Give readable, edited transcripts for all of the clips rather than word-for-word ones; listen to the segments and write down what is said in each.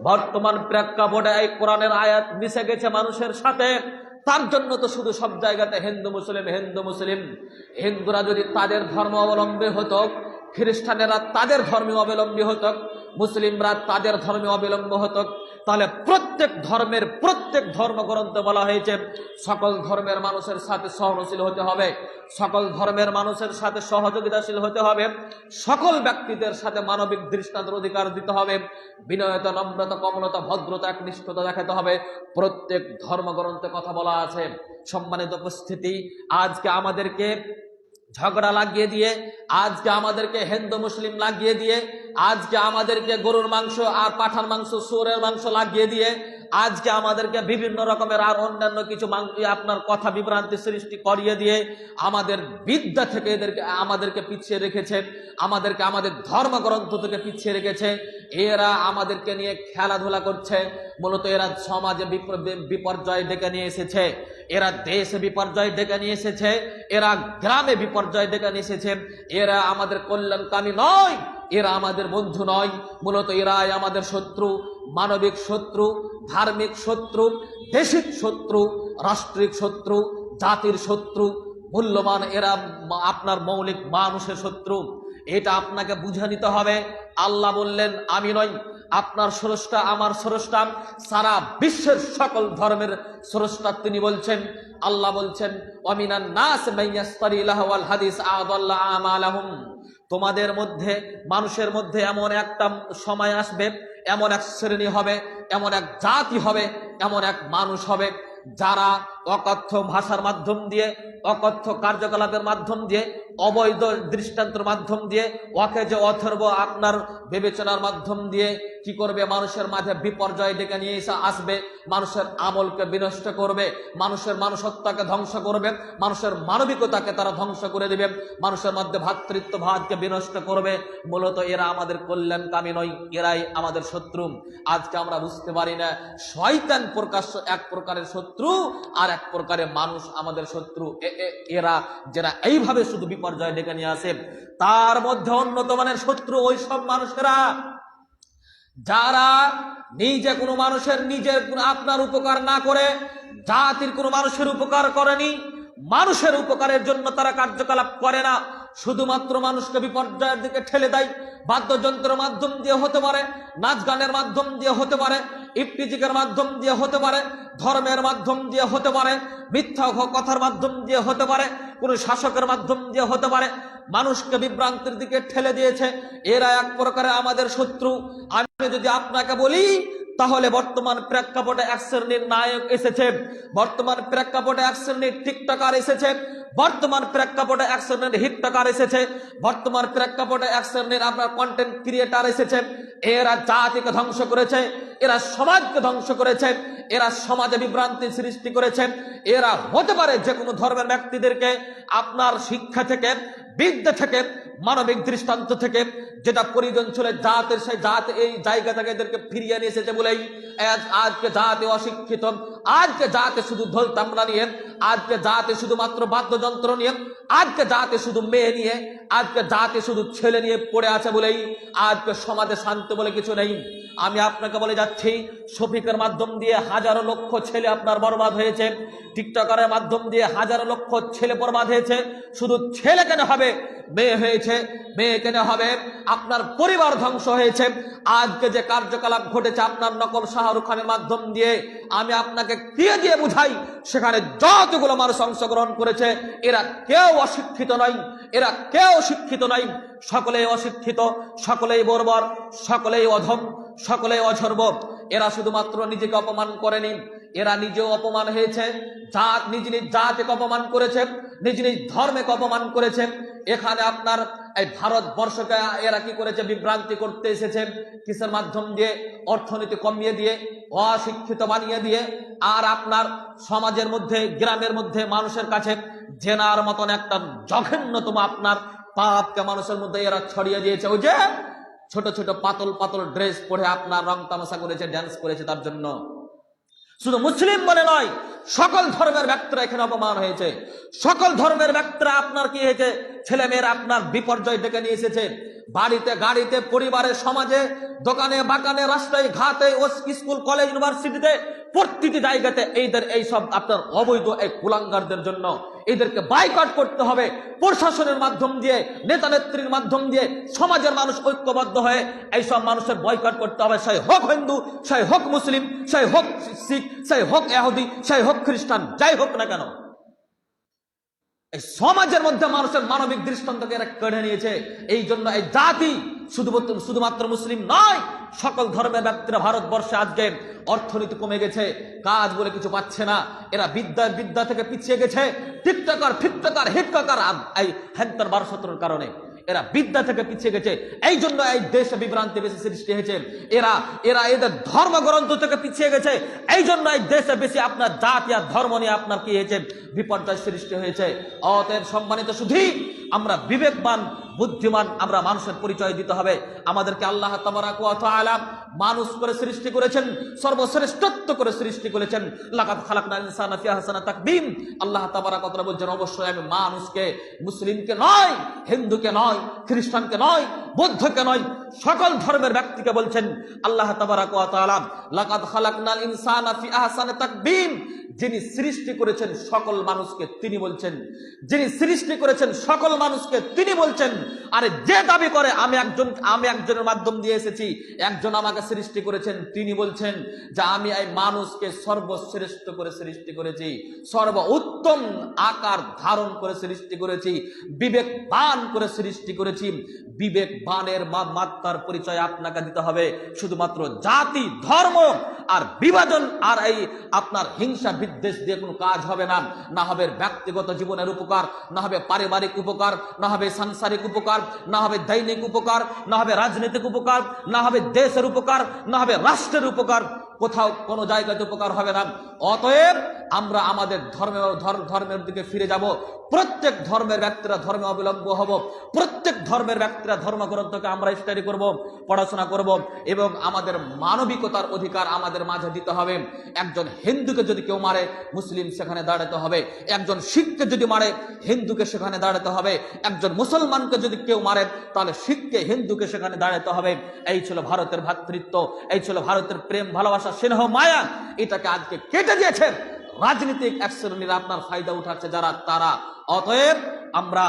বর্তমান প্রেক্ষাপটে এই কোরআনের আয়াত মিশে গেছে মানুষের সাথে। তার জন্য তো শুধু সব জায়গাতে হিন্দু মুসলিম হিন্দু মুসলিম। হিন্দুরা যদি তাদের ধর্ম অবলম্বী হতো, খ্রিস্টানেরা তাদের ধর্মীয় অবলম্বী হতো, মুসলিমরা তাদের ধর্মীয় অবলম্বী হতো, তাহলে প্রত্যেক ধর্মের প্রত্যেক ধর্মগ্রন্থে বলা হয়েছে সকল ধর্মের মানুষের সাথে সহনশীল হতে হবে, সকল ধর্মের মানুষের সাথে সহযোগিতাশীল হতে হবে, সকল ব্যক্তিদের সাথে মানবিক দৃষ্টান্তের অধিকার দিতে হবে, বিনয়তা নম্রতা কমলতা ভদ্রতা একনিষ্ঠতা দেখাতে হবে। প্রত্যেক ধর্মগ্রন্থে কথা বলা আছে। সম্মানিত উপস্থিতি, আজকে আমাদেরকে ঝগড়া লাগিয়ে দিয়ে, আজকে আমাদেরকে হিন্দু মুসলিম লাগিয়ে দিয়ে, আজকে আমাদেরকে গরুর মাংস আর পাঠার মাংস শুয়োরের মাংস লাগিয়ে দিয়ে, আজকে আমাদেরকে বিভিন্ন রকমের আর অন্যান্য কিছু আপনার কথা বিভ্রান্তি সৃষ্টি করিয়ে দিয়ে আমাদের বিদ্যা থেকে আমাদেরকে পিছিয়ে রেখেছে, আমাদেরকে আমাদের ধর্মগ্রন্থ থেকে পিছিয়ে রেখেছে। এরা আমাদেরকে নিয়ে খেলাধুলা করছে। মূলত এরা সমাজে বিপর্যয় ডেকে নিয়ে এসেছে, এরা দেশে বিপর্যয় ডেকে নিয়ে এসেছে, এরা গ্রামে বিপর্যয় ডেকে নিয়ে এসেছে। এরা আমাদের কল্যাণকামী নয়, এরা আমাদের বন্ধু নয়। মূলত এরাই আমাদের শত্রু, মানবিক শত্রু, ধার্মিক শত্রু, দেশিক শত্রু, রাষ্ট্রিক শত্রু, জাতির শত্রু, মূল্যবান এরা আপনার মৌলিক মানুষের শত্রু। এটা আপনাকে বুঝে নিতে হবে। আল্লাহ বললেন আমি নই, আপনার স্রষ্টা আমার স্রষ্টা, সারা বিশ্বের সকল ধর্মের স্রষ্টা তিনি বলছেন। আল্লাহ বলছেন ওয়ামিনান নাস মাইয়াস্তারি লাহওয়াল হাদিস আদাল্লা আমালাহুম। তোমাদের মধ্যে মানুষের মধ্যে এমন একটা সময় আসবে, এমন এক শ্রেণী হবে, এমন এক জাতি হবে, এমন এক মানুষ হবে যারা অকথ্য ভাষার মাধ্যম দিয়ে, অকথ্য কার্যকলাপের মাধ্যম দিয়ে, অবৈধ দৃষ্টান্তের মাধ্যম দিয়ে, অকেজ অথর্ব আপনার বিবেচনার মাধ্যম দিয়ে কি করবে, মানুষের মাঝে বিপর্যয় ডেকে নিয়ে এসে আসবে, মানুষের আমলকে বিনষ্ট করবে, মানুষের মানুষত্বকে ধ্বংস করবে, মানুষের মানবিকতাকে তারা ধ্বংস করে দেবে, মানুষের মধ্যে ভ্রাতৃত্বভাবকে বিনষ্ট করবে। মূলত এরা আমাদের কল্যাণকামী নয়, এরাই আমাদের শত্রু। আজকে আমরা বুঝতে পারি না শয়তান প্রকাশ্য এক প্রকারের শত্রু, আর এক প্রকারের মানুষ আমাদের শত্রু। এরা যারা এইভাবে শুধু বিপর্যয় ডেকে নিয়ে আসে, তার মধ্যে অন্যতমানের শত্রু ওই সব মানুষেরা যারা নিজে কোনো মানুষের নিজের আপনার উপকার না করে, জাতির কোনো মানুষের উপকার করেনি, মানুষের উপকারের জন্য তারা কার্যকলাপ করে না, শুধুমাত্র মানুষকে বিপর্যয়ের দিকে ঠেলে দেয়। বাদ্যযন্ত্রের মাধ্যম দিয়ে হতে পারে, নাচ গানের মাধ্যম দিয়ে হতে পারে, ইফটিজিকের মাধ্যম দিয়ে হতে পারে, ধর্মের মাধ্যম দিয়ে হতে পারে, মিথ্যা কথার মাধ্যম দিয়ে হতে পারে, কোন শাসকের মাধ্যম দিয়ে হতে পারে, মানুষকে বিভ্রান্তির দিকে ঠেলে দিয়েছে। এরা এক প্রকারে আমাদের শত্রু। আমি যদি আপনাকে বলি, তাহলে বর্তমান প্রেক্ষাপটে এক শ্রেণীর নায়ক এসেছে, বর্তমান প্রেক্ষাপটে এক শ্রেণীর টিকটকার এসেছে, বর্তমান প্রেক্ষাপটে এক শ্রেণীর হিটটকার এসেছে, বর্তমান প্রেক্ষাপটে এক শ্রেণীর আপনার কন্টেন্ট ক্রিয়েটার এসেছে। এরা জাতিকে ধ্বংস করেছে, এরা সমাজকে ধ্বংস করেছে, এরা সমাজে বিভ্রান্তি সৃষ্টি করেছে। এরা হতে পারে যে কোনো ধর্মের ব্যক্তিদেরকে আপনার শিক্ষা থেকে, বিদ্যা থেকে, মানবিক দৃষ্টান্ত থেকে যেটা প্রয়োজন ছিল জাতের, সেই জাত এই জায়গা থেকে এদেরকে ফিরিয়ে নিয়ে এসেছে বলেই আজকে জাতি অশিক্ষিত, আজকে জাতি শুধু ঢোল তামলা নিয়ে, আজকে জাতি শুধুমাত্র বাদ্যযন্ত্র নিয়ে, আজকে জাতি শুধু মেয়ে নিয়ে, আজকে জাতি শুধু ছেলে নিয়ে পড়ে আছে বলেই আজকে সমাজে শান্তি বলে কিছু নেই। আমি আপনাকে বলে যাচ্ছি, শফিকের মাধ্যম দিয়ে হাজারো লক্ষ ছেলে আপনার বরবাদ হয়েছে, টিকটকারের মাধ্যম দিয়ে হাজারো লক্ষ ছেলে বরবাদ হয়েছে। শুধু ছেলে কেন হবে, মেয়ে হয়েছে, মেয়ে কেন হবে, আপনার পরিবার ধ্বংস হয়েছে। আজকে যে কার্যকলাপ ঘটেছে আপনার নকল শাহরুখ খানের মাধ্যম দিয়ে, আমি আপনাকে দিয়ে দিয়ে বুঝাই, সেখানে যতগুলো মানুষ অংশগ্রহণ করেছে এরা কেউ অশিক্ষিত নয়, এরা কেউ শিক্ষিত নয়, সকলেই অশিক্ষিত, সকলেই বর্বর, সকলেই অধম, সকলেই অঝর্ব। এরা শুধুমাত্র নিজেকে অপমান করেনি, এরা নিজেও অপমান হয়েছে, নিজ নিজ জাতিকে অপমান করেছে, নিজ নিজ ধর্মকে অপমান করেছে। এখানে আপনার এই ভারতবর্ষকে এরা কি করেছে, বিভ্রান্তি করতে এসেছে, কিসের মাধ্যম দিয়ে, অর্থনীতি কমিয়ে দিয়ে, অশিক্ষিত বানিয়ে দিয়ে, আর আপনার সমাজের মধ্যে, গ্রামের মধ্যে মানুষের কাছে জেনার মতন একটা জঘন্যতম আপনার পাপকে মানুষের মধ্যে এরা ছড়িয়ে দিয়েছে। ওই যে ছোট ছোট পাতল পাতল ড্রেস পরে আপনার রং তামাশা করেছে, ড্যান্স করেছে, তার জন্য শুধু মুসলিম বলে নয়, সকল ধর্মের ব্যক্তিরা এখানে অপমান হয়েছে। সকল ধর্মের ব্যক্তিরা আপনার কি হয়েছে, ছেলে মেয়েরা আপনার বিপর্যয় ডেকে নিয়ে এসেছে। বাড়িতে গাড়িতে, পরিবারে, সমাজে, দোকানে বাগানে, রাস্তায় ঘাটে, স্কুল কলেজ ইউনিভার্সিটিতে, প্রতিটি জায়গাতে এই সব আপনার অবৈধ এই কুলাঙ্গারদের জন্য এদেরকে বাইকট করতে হবে। প্রশাসনের মাধ্যম দিয়ে, নেতা নেত্রীর মাধ্যম দিয়ে সমাজের মানুষ ঐক্যবদ্ধ হয়ে এইসব মানুষের বয়কট করতে হবে। সে হোক হিন্দু, সে হোক মুসলিম, সে হোক শিখ, সে হোক ইহুদি, সে হোক খ্রিস্টান, যাই হোক না কেন, এই সমাজের মধ্যে মানুষের মানবিক দৃষ্টান্তকে এরা কেড়ে নিয়েছে। এই জন্য এই জাতি শুধুমাত্র মুসলিম নয়, সকল ধর্মের ব্যক্তিরা ভারতবর্ষে আজকে অর্থনীতি কমে গেছে, কাজ বলে কিছু পাচ্ছে না। এরা বিদ্যা থেকে পিছিয়ে গেছে। টিকটকার, ফিকটকার, হিটকার, এই হ্যান্তার 12-17 কারণে এরা বিদ্যা থেকে পিছিয়ে গেছে। এই জন্য এই দেশে বিভ্রান্তি বেশি সৃষ্টি হয়েছে। এরা এদের ধর্মগ্রন্থ থেকে পিছিয়ে গেছে। এই জন্য এই দেশে বেশি আপনার জাতি আর ধর্ম নিয়ে আপনার কি হয়েছে, বিপর্যয় সৃষ্টি হয়েছে। অতএব সম্মানিত শুধু আমরা বিবেকবান, বুদ্ধিমান আমরা মানুষের পরিচয় দিতে হবে। আমাদেরকে আল্লাহ তাবারাক ওয়া তাআলা মানুষ করে সৃষ্টি করেছেন, সর্বশ্রেষ্ঠত্ব করে সৃষ্টি করেছেন। লাকাদ খালাকনাল ইনসানা ফি আহসানি তাকবীম। আল্লাহ তাবারাক ওয়া তাআলা বলেন, অবশ্যই আমি মানুষকে, মুসলিমকে নয়, হিন্দুকে নয়, খ্রিস্টানকে নয়, বৌদ্ধকে নয়, সকল ধর্মের ব্যক্তিকে বলছেন আল্লাহ তাবারাক ওয়া তাআলা, লাকাদ খালাকনাল ইনসানা ফি আহসানি তাকবীম। যিনি সৃষ্টি করেছেন সকল মানুষকে তিনি বলছেন, যিনি সৃষ্টি করেছেন সকল মানুষকে তিনি বলছেন। আরে যে দাবি করে আমি একজনের মাধ্যম দিয়ে এসেছি, একজন আমাকে সৃষ্টি করেছেন, তিনি বলছেন যে আমি এই মানুষকে সর্বশ্রেষ্ঠ করে সৃষ্টি করেছি, সর্ব উত্তম আকার ধারণ করে সৃষ্টি করেছি, বিবেকবান করে সৃষ্টি করেছি। বিবেকবানের মাত্রার পরিচয় আপনাকে দিতে হবে। শুধুমাত্র জাতি, ধর্ম আর বিভাজন আর এই আপনার হিংসা বিদ্বেষ দিয়ে কোনো কাজ হবে না। না হবে ব্যক্তিগত জীবনের উপকার, না হবে পারিবারিক উপকার, না হবে সাংসারিক উপকার, না হবে দৈনিক উপকার, না হবে রাজনৈতিক উপকার, না হবে দেশের উপকার, না হবে রাষ্ট্রের উপকার। কোথাও কোনো জায়গাতে উপকার হবে না। অতএব আমরা আমাদের ধর্মের দিকে ফিরে যাব। প্রত্যেক ধর্মের ব্যক্তিরা ধর্মে অবলম্বন হব। প্রত্যেক ধর্মের ব্যক্তিরা ধর্মগ্রন্থকে আমরা স্টাডি করব, পড়াশোনা করব এবং আমাদের মানবিকতার অধিকার আমাদের মাঝে দিতে হবে। একজন হিন্দুকে যদি কেউ মারে, মুসলিম সেখানে দাঁড়াতে হবে। একজন শিখকে যদি মারে, হিন্দুকে সেখানে দাঁড়াতে হবে। একজন মুসলমানকে যদি কেউ মারে, তাহলে শিখকে, হিন্দুকে সেখানে দাঁড়াতে হবে। এই ছিল ভারতের ভ্রাতৃত্ব, এই ছিল ভারতের প্রেম, ভালোবাসা, স্নেহ, মায়া। এটাকে আজকে কেটে দিয়েছেন রাজনীতিক এক শ্রেণীর আপনার ফায়দা উঠাচ্ছে যারা, তারা। অতএব আমরা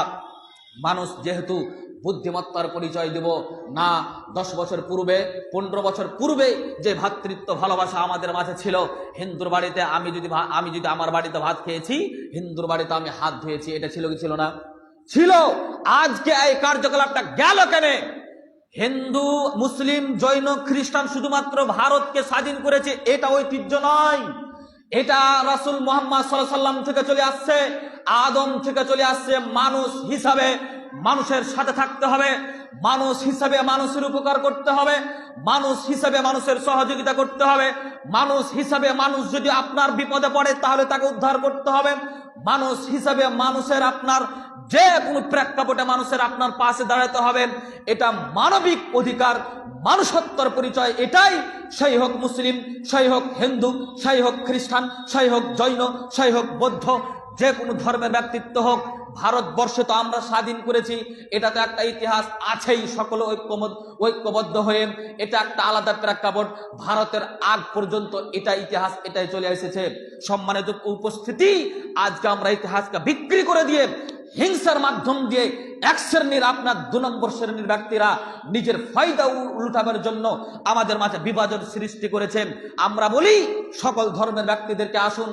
মানুষ যেহেতু বুদ্ধিমত্তার পরিচয় দেব না, 10 বছর পূর্বে, 15 বছর পূর্বে যে ভ্রাতৃত্ব ভালোবাসা আমাদের মাঝে ছিল, হিন্দুর বাড়িতে আমি যদি আমার বাড়িতে ভাত খেয়েছি, হিন্দুর বাড়িতে আমি হাত ধুয়েছি, এটা ছিল কি ছিল না? ছিল। আজকে এই কার্যকলাপটা গেল কেন? হিন্দু, মুসলিম, জৈন, খ্রিস্টান শুধুমাত্র ভারতকে স্বাধীন করেছে এটা ঐতিহ্য নয়। এটা রাসূল মুহাম্মদ সাল্লাল্লাহু আলাইহি ওয়াসাল্লাম থেকে চলে আসছে, আদম থেকে চলে আসছে। মানুষ হিসাবে মানুষের সাথে থাকতে হবে, মানুষ হিসাবে মানুষের উপকার করতে হবে, মানুষ হিসাবে মানুষের সহযোগিতা করতে হবে, মানুষ হিসাবে মানুষ যদি আপনার বিপদে পড়ে তাহলে তাকে উদ্ধার করতে হবে, মানুষ হিসাবে মানুষের আপনার যে কোনো প্রেক্ষাপটে মানুষের আপনার পাশে দাঁড়াতে হবে। এটা মানবিক অধিকার, মানুষত্বর পরিচয়। এটাই সেই হোক মুসলিম, সেই হোক হিন্দু, সেই হোক খ্রিস্টান, সেই হোক জৈন, সেই হোক বৌদ্ধ, যে কোনো ধর্মের ব্যক্তিত্ব হোক, ভারতবর্ষে তো আমরা স্বাধীন করেছি, এটাতে একটা ইতিহাস আছেই। সকলে ঐক্যবদ্ধ হয়ে এটা একটা আলাদা প্রেক্ষাপট। ভারতের আগ পর্যন্ত এটা ইতিহাস এটাই চলে এসেছে। সম্মানিত উপস্থিতি, আজকে আমরা ইতিহাসকে বিক্রি করে দিয়ে হিংসার মাধ্যম দিয়ে এক শ্রেণীর আপনার 2 নম্বর শ্রেণীর ব্যক্তিরা নিজের ফায়দা উঠাবার জন্য আমাদের মাঝে বিভাজন সৃষ্টি করেছেন। আমরা বলি সকল ধর্মের ব্যক্তিদেরকে আসুন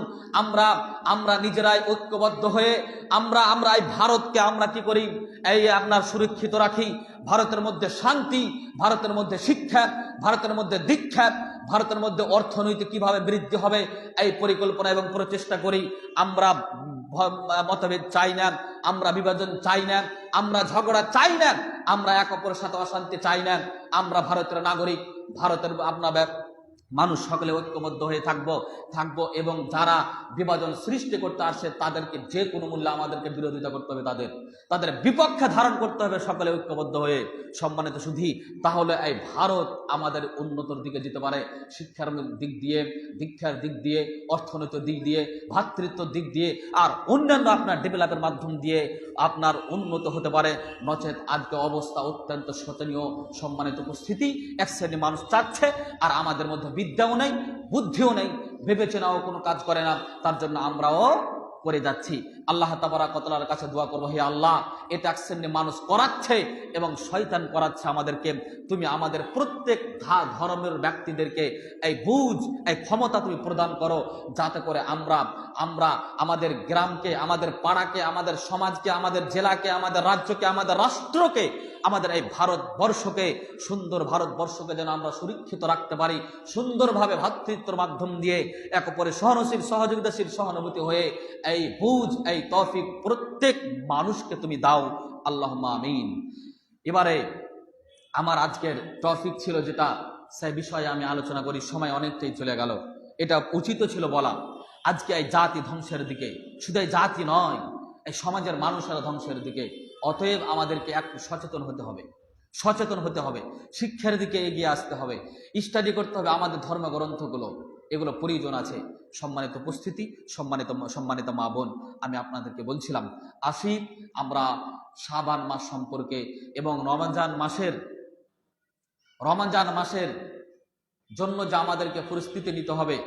আমরা নিজেরাই ঐক্যবদ্ধ হয়ে আমরা এই ভারতকে আমরা কি করি, এই আপনার সুরক্ষিত রাখি। ভারতের মধ্যে শান্তি, ভারতের মধ্যে শিক্ষা, ভারতের মধ্যে দীক্ষা, ভারতের মধ্যে অর্থনৈতিক কিভাবে বৃদ্ধি হবে, এই পরিকল্পনা এবং প্রচেষ্টা করি। আমরা মতভেদ চাই না, আমরা বিভাজন চাই না, আমরা ঝগড়া চাই না, আমরা এক অপরের সাথে অশান্তি চাই না। আমরা ভারতের নাগরিক, ভারতের আপনার মানুষ সকলে ঐক্যবদ্ধ হয়ে থাকবো এবং যারা বিভাজন সৃষ্টি করতে আসছে তাদেরকে যে কোনো মূল্যে আমাদেরকে বিরোধিতা করতে হবে, তাদের বিপক্ষে ধারণ করতে হবে সকলে ঐক্যবদ্ধ হয়ে। সম্মানিত সুধী, তাহলে এই ভারত আমাদের উন্নতির দিকে যেতে পারে, শিক্ষার দিক দিয়ে, দীক্ষার দিক দিয়ে, অর্থনৈতিক দিক দিয়ে, ভ্রাতৃত্বের দিক দিয়ে, আর অন্যান্য আপনার ডেভেলপের মাধ্যম দিয়ে আপনার উন্নত হতে পারে। নচেত আজকে অবস্থা অত্যন্ত শোচনীয়। সম্মানিত উপস্থিতি, এক শ্রেণী মানুষ চাচ্ছে আর আমাদের মধ্যে বিদ্যাও নেই, বুদ্ধিও নেই, বিবেচনাও কোনো কাজ করে না, তার জন্য আমরাও করে যাচ্ছি। আল্লাহ তাবারাক ওয়া তাআলার কাছে দোয়া করবো, হে আল্লাহ, এটা এক শ্রেণী মানুষ করাচ্ছে এবং শয়তান করাচ্ছে আমাদেরকে, তুমি আমাদের প্রত্যেক ধর্মের ব্যক্তিদেরকে এই বুঝ, এই ক্ষমতা তুমি প্রদান করো, যাতে করে আমরা আমাদের গ্রামকে, আমাদের পাড়াকে, আমাদের সমাজকে, আমাদের জেলাকে, আমাদের রাজ্যকে, আমাদের রাষ্ট্রকে, আমাদের এই ভারতবর্ষকে, সুন্দর ভারতবর্ষকে যেন আমরা সুরক্ষিত রাখতে পারি, সুন্দরভাবে ভ্রাতৃত্বের মাধ্যম দিয়ে এক অপরে সহনশীল, সহযোগিতাশীল, সহানুভূতি হয়ে এই বুঝ, এই তৌফিক প্রত্যেক মানুষকে তুমি দাও, আল্লাহুম্মা আমিন। এবারে আমার আজকের টপিক ছিল যেটা, সেই বিষয়ে আমি আলোচনা করি, সময় অনেকটাই চলে গেল, এটা উচিত ছিল বলা। আজকে এই জাতি ধ্বংসের দিকে, শুধু এই জাতি নয়, এই সমাজের মানুষেরা ধ্বংসের দিকে। অতএব আমাদেরকে একটু সচেতন হতে হবে, শিক্ষার দিকে এগিয়ে আসতে হবে, স্টাডি করতে হবে আমাদের ধর্মগ্রন্থগুলো, এগুলো প্রয়োজন আছে। সম্মানিত উপস্থিতি, সম্মানিত মা বোন, আমি আপনাদেরকে বলছিলাম, আসি আমরা শাবান মাস সম্পর্কে এবং রমজান মাসের জন্য যা আমাদেরকে পরিস্থিতি নিতে হবে,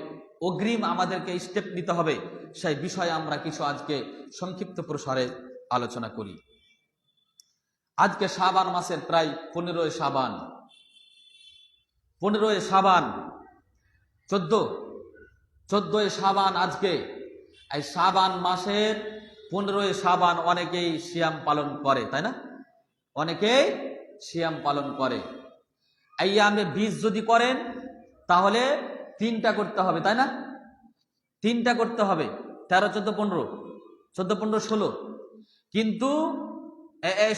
অগ্রিম আমাদেরকে স্টেপ নিতে হবে, সেই বিষয়ে আমরা কিছু আজকে সংক্ষিপ্ত প্রসারে আলোচনা করি। আজকে শাবান মাসের প্রায় 15 শাবান, 14 শাবান আজকে। এই শাবান মাসের 15 শাবান অনেকেই সিয়াম পালন করে, তাই না? অনেকেই সিয়াম পালন করে। আইয়ামে 20 যদি করেন তাহলে 3টা করতে হবে, তাই না? 3টা করতে হবে, 13, 14, 15, 14, 15, 16। কিন্তু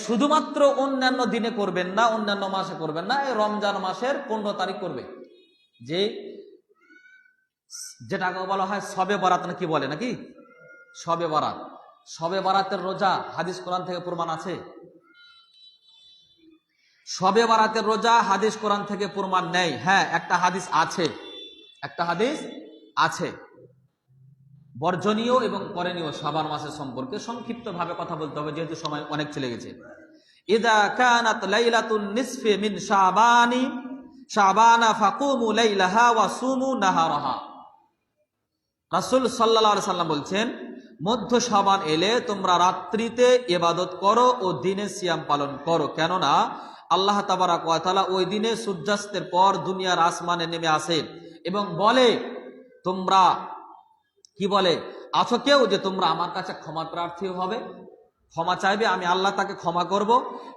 শুধুমাত্র অন্যান্য দিনে করবেন না, অন্যান্য মাসে করবেন না, এই রমজান মাসের 15 তারিখ করবে, যেটাকে বলা হয় শবে বরাত, না কি বলে নাকি? শবে বরাতের রোজা হাদিস কোরআন থেকে প্রমাণ আছে? শবে বরাতের রোজা হাদিস কোরআন থেকে প্রমাণ নেই। হ্যাঁ, একটা হাদিস আছে বর্জনীয় এবং করণীয় শাবান মাসের সম্পর্কে। সংক্ষিপ্ত ভাবে কথা বলতে হবে যেহেতু সময় অনেক চলে গেছে। ইদা কানাত লাইলাতুন নিসফি মিন শাবানা ফাকুমু লাইলাহা ওয়া সুমু নাহারাহা। রাসূল সাল্লাল্লাহু আলাইহি সাল্লাম বলছেন, মধ্য শাবান এলে তোমরা রাত্রিতে ইবাদত করো ও দিনে সিয়াম পালন করো, কেননা আল্লাহ তাবারাক ওয়া তাআলা ওই দিনে সূর্যাস্তের পর দুনিয়ার আসমানে নেমে আসে এবং বলে, তোমরা কি বলে, আছো কেউ যে তোমরা আমার কাছে ক্ষমা প্রার্থী হবে, ক্ষমা চাইবে, আমি আল্লাহ তাকে ক্ষমা করব?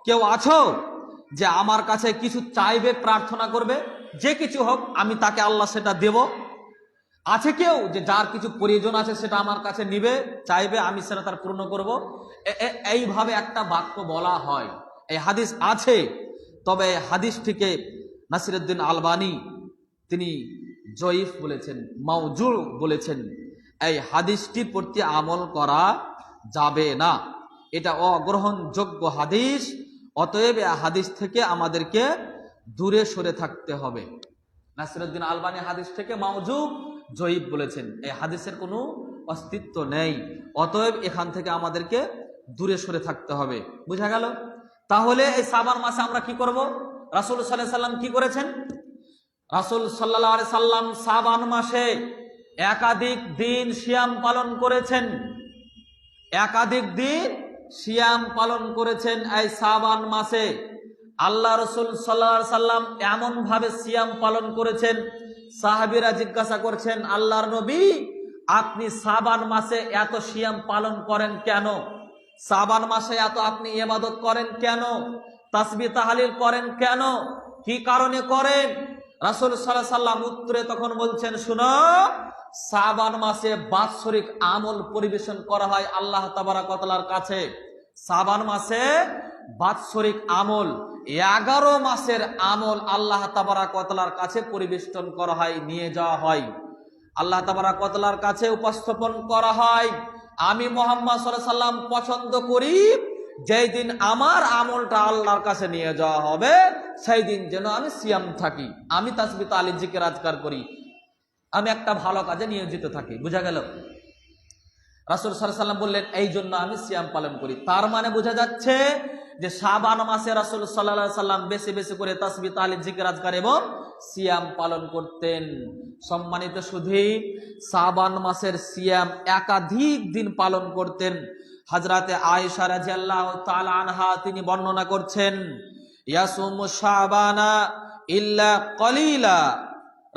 কেউ আছো যে আমার কাছে কিছু চাইবে, প্রার্থনা করবে, যে কিছু হোক আমি তাকে আল্লাহ সেটা দেব? আছে কেউ যে যার কিছু প্রয়োজন আছে সেটা আমার কাছে নিবে, চাইবে, আমি সেটা তার পূর্ণ করব? এইভাবে একটা বাক্য বলা হয়, এই হাদিস আছে। তবে হাদিসটিকে নাসিরউদ্দিন আলবানী তিনি জয়ীফ বলেছেন, মাউজু বলেছেন। এই হাদিসটির প্রতি আমল করা যাবে না, এটা অগ্রহণযোগ্য হাদিস। অতএব এই হাদিস থেকে আমাদেরকে দূরে সরে থাকতে হবে। নাসিরউদ্দিন আলবানী হাদিস থেকে মাউজু, জয়ীফ বলেছেন, এই হাদিসের কোনো অস্তিত্ব নেই। অতএব এখান থেকে আমাদেরকে দূরে সরে থাকতে হবে। বুঝা গেল? তাহলে এই শাবান মাসে আমরা কি করব? রাসূল সাল্লাল্লাহু আলাইহি সাল্লাম কি করেছেন? রাসূল সাল্লাল্লাহু আলাইহি সাল্লাম শাবান মাসে একাধিক দিন সিয়াম পালন করেছেন। এই শাবান মাসে আল্লাহ রাসূল সাল্লাল্লাহু আলাইহি সাল্লাম এমন ভাবে সিয়াম পালন করেছেন, সাহাবীরা জিজ্ঞাসা করছেন, আল্লাহর নবী, আপনি শাবান মাসে এত সিয়াম পালন করেন কেন? শাবান মাসে এত আপনি ইবাদত করেন কেন? তাসবিহ তাহলিল করেন কেন? কি কারণে করেন? রাসূল সাল্লাল্লাহু আলাইহি সাল্লাম উত্তরে তখন বলছেন, শুনো, শাবান মাসে বাৎসরিক আমল পরিবেশন করা হয় আল্লাহ তাবারাক ওয়া তাআলার কাছে। শাবান মাসে বাৎসরিক আমল, 11 মাসের আমল আল্লাহ তাবারাক ওয়া তাআলার কাছে পরিবেষ্টন করা হয়, নিয়ে যাওয়া হয়, আল্লাহ তাবারাক ওয়া তাআলার কাছে উপস্থাপন করা হয়। আমি মুহাম্মদ সাল্লাল্লাহু আলাইহি সাল্লাম পছন্দ করি যেই দিন আমার আমলটা আল্লাহর কাছে নিয়ে যাওয়া হবে সেই দিন যেন আমি সিয়াম থাকি, আমি তাসবিহ তাহলিল জিকির আজকার করি, আমি একটা ভালো কাজে নিয়োজিত থাকি। বুঝা গেল? রাসূল সাল্লাল্লাহু আলাইহি সাল্লাম বললেন এই জন্য আমি সিয়াম পালন করি। তার মানে বোঝা যাচ্ছে যে শাবান মাসে রাসূল সাল্লাল্লাহু আলাইহি সাল্লাম বেশি বেশি করে তাসবিহ তাহলিল জিকির আজকার এবং সিয়াম পালন করতেন। সম্মানিত সুধী, শাবান মাসের সিয়াম একাধিক দিন পালন করতেন। হযরতে আয়েশা রাদিয়াল্লাহু তাআলা আনহা তিনি বর্ণনা করছেন, ইয়াসুমু শাবানা ইল্লা কলিলা।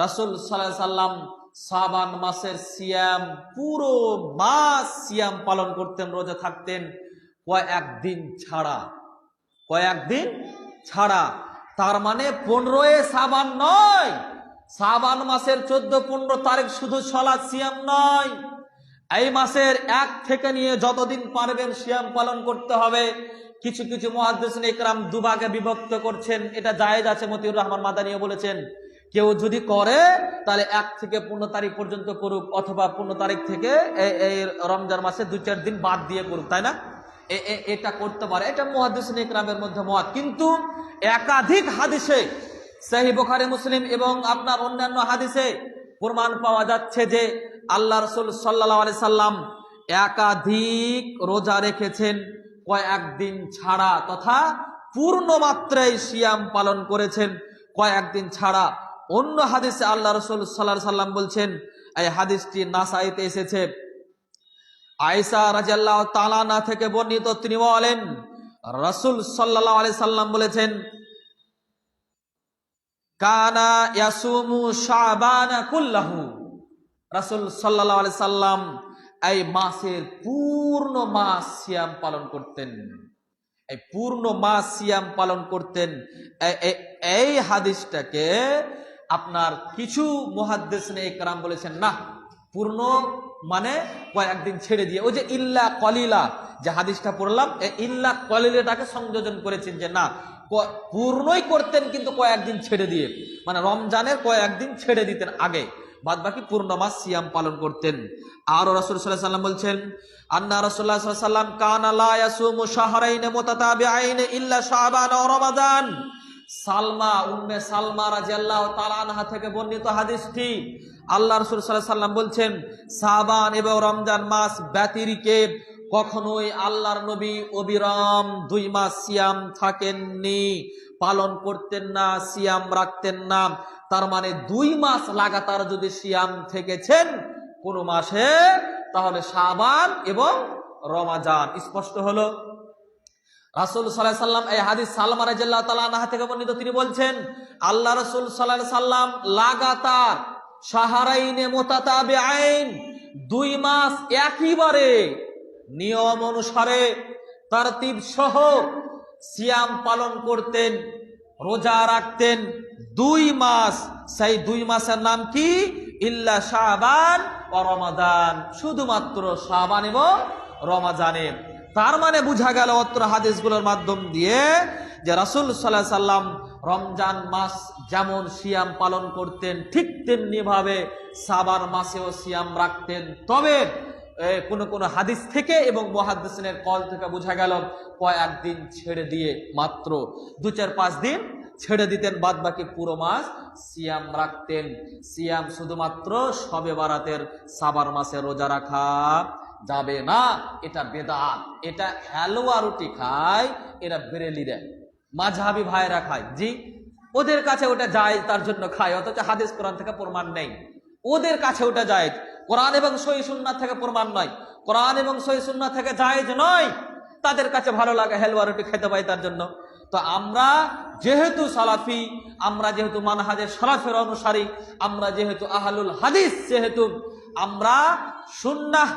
রাসূল সাল্লাল্লাহু আলাইহি সাল্লাম শাবান মাসের সিয়াম পুরো মাস সিয়াম পালন করতেন, রোজা থাকতেন, কয়েকদিন ছাড়া, কয়েকদিন ছাড়া। তার মানে 15 শাবান নয়, শাবান মাসের 14-15 তারিখ শুধু সালাত সিয়াম নয়, এই মাসের 1 থেকে নিয়ে যতদিন পারবেন সিয়াম পালন করতে হবে। কিছু কিছু মুহাদ্দিসিন ইকরাম দুভাগে বিভক্ত করছেন, এটা জায়েজ আছে, মতিউর রহমান মাদানীও বলেছেন কেউ যদি করে তাহলে 1 থেকে 15 তারিখ পর্যন্ত করুক, অথবা 15 তারিখ থেকে এই রমজান মাসে 2-4 দিন বাদ দিয়ে করুক, তাই না? এটা করতে পারে, এটা মুহাদ্দিসিন ইকরামের মধ্যে মত। কিন্তু একাধিক হাদিসে সহিহ বুখারী মুসলিম এবং আপনার অন্যান্য হাদিসে প্রমাণ পাওয়া যাচ্ছে যে আল্লাহ রাসূল সাল্লাল্লাহু আলাইহি সাল্লাম একাধিক রোজা রেখেছেন, কয়েকদিন ছাড়া, তথা পূর্ণ মাত্রায় সিয়াম পালন করেছেন, কয়েকদিন ছাড়া। অন্য হাদিসে আল্লাহ রাসূল সাল্লাল্লাহু আলাইহি সাল্লাম বলছেন, এই হাদিসটি নাসাইতে এসেছে, আয়েশা রাদিয়াল্লাহু তাআলা আনহা থেকে বর্ণিত, তিনি বলেন রাসূল সাল্লাল্লাহু আলাইহি সাল্লাম বলেছেন, কানা ইয়াসুমু শাবানা কুল্লাহু। রাসূল সাল্লাল্লাহু আলাইহি সাল্লাম এই মাসের পূর্ণ মাস সিয়াম পালন করতেন, এই পূর্ণ মাস সিয়াম পালন করতেন। এই হাদিসটাকে আপনার কিছু মুহাদ্দিসিন ইকরাম বলেছেন না, পূর্ণ মানে কয়েকদিন ছেড়ে দিয়ে, ওই যে ইল্লা কলিলা যে হাদিসটা পড়লাম, ইল্লা কলিলাটাকে সংযোজন করেছেন যে না, পূর্ণই করতেন কিন্তু কয়েকদিন ছেড়ে দিয়ে, মানে রমজানের কয়েকদিন ছেড়ে দিতেন আগে, বাদ বাকি পূর্ণ মাস সিয়াম পালন করতেন। আর রাসূল সাল্লাল্লাহু আলাইহি সাল্লাম বলছেন, আন্না রাসূলুল্লাহ সাল্লাল্লাহু আলাইহি সাল্লাম কানা লা ইয়াসুমু শাহরাইন মুতাতাবিআইন ইল্লা শাবান ওয়া রমাদান। সালমা, উম্মে সালমা রাদিয়াল্লাহু তাআলা আনহা থেকে বর্ণিত হাদিসটি, আল্লাহ রাসূল সাল্লাল্লাহু আলাইহি সাল্লাম বলছেন, শাবান এবং রমজান মাস ব্যতিরেকে কখনোই আল্লাহর নবী অবিরাম 2 মাস সিয়াম থাকেননি, পালন করতেন না, সিয়াম রাখতেন না। তার মানে 2 মাস লাগাতার যদি সিয়াম থেকেছেন কোন মাসে, তাহলে শাবান এবং রমাজান। স্পষ্ট হলো? রাসূল সাল্লাল্লাহু আলাইহি সাল্লাম এই হাদিস সালমা রাদিয়াল্লাহু তাআলা আনহা থেকে বর্ণিত, তিনি বলছেন আল্লাহ রাসূল সাল্লাল্লাহু আলাইহি সাল্লাম লাগাতার শাহরাইনে মুতাতাবিআইন 2 মাস একইবারে নিয়ম অনুসারে তারতিব সহ সিয়াম পালন করতেন, রোজা রাখতেন 2 মাস। সেই 2 মাসের নাম কি? ইল্লা শাবান ও রমাদান, শুধুমাত্র শাবান এবং রমাজানে। তার মানে বোঝা গেল অত্র হাদিসগুলোর মাধ্যম দিয়ে যে রাসূল সাল্লাল্লাহু আলাইহি সাল্লাম রমজান মাস যেমন সিয়াম পালন করতেন ঠিক তেমনি ভাবে শাবান মাসেও সিয়াম রাখতেন। তবে কোন কোন হাদিস থেকে এবং মুহাদ্দিসিনের কল থেকে বোঝা গেল কয়েকদিন ছেড়ে দিয়ে, মাত্র 2-4-5 দিন ছেড়ে দিতেন, বাদ বাকি পুরো মাস সিয়াম রাখতেন। সিয়াম শুধুমাত্র শবে বারাতের শাবান মাসে রোজা রাখা যাবে না, এটা বেদাত। এটা হালুয়া রুটি খায় এরা বেরেলিরা, মাযহাবি ভাইরা খায়, জি ওদের কাছে ওটা জায়েজ, তার জন্য খায়, অথচ হাদিস কোরআন থেকে প্রমাণ নেই। ওদের কাছে ওটা জায়েজ, কোরআন এবং সহিহ সুন্নাহ থেকে প্রমাণ নয়, কোরআন এবং সহিহ সুন্নাহ থেকে জায়েজ নয়, তাদের কাছে ভালো লাগে হালুয়া রুটি খেতে পায় তার জন্য। তো আমরা যেহেতু সালাফি, আমরা যেহেতু মানহাজের সালাফের অনুসারী, আমরা যেহেতু আহলুল হাদিস, যেহেতু আমরা সুন্নাহ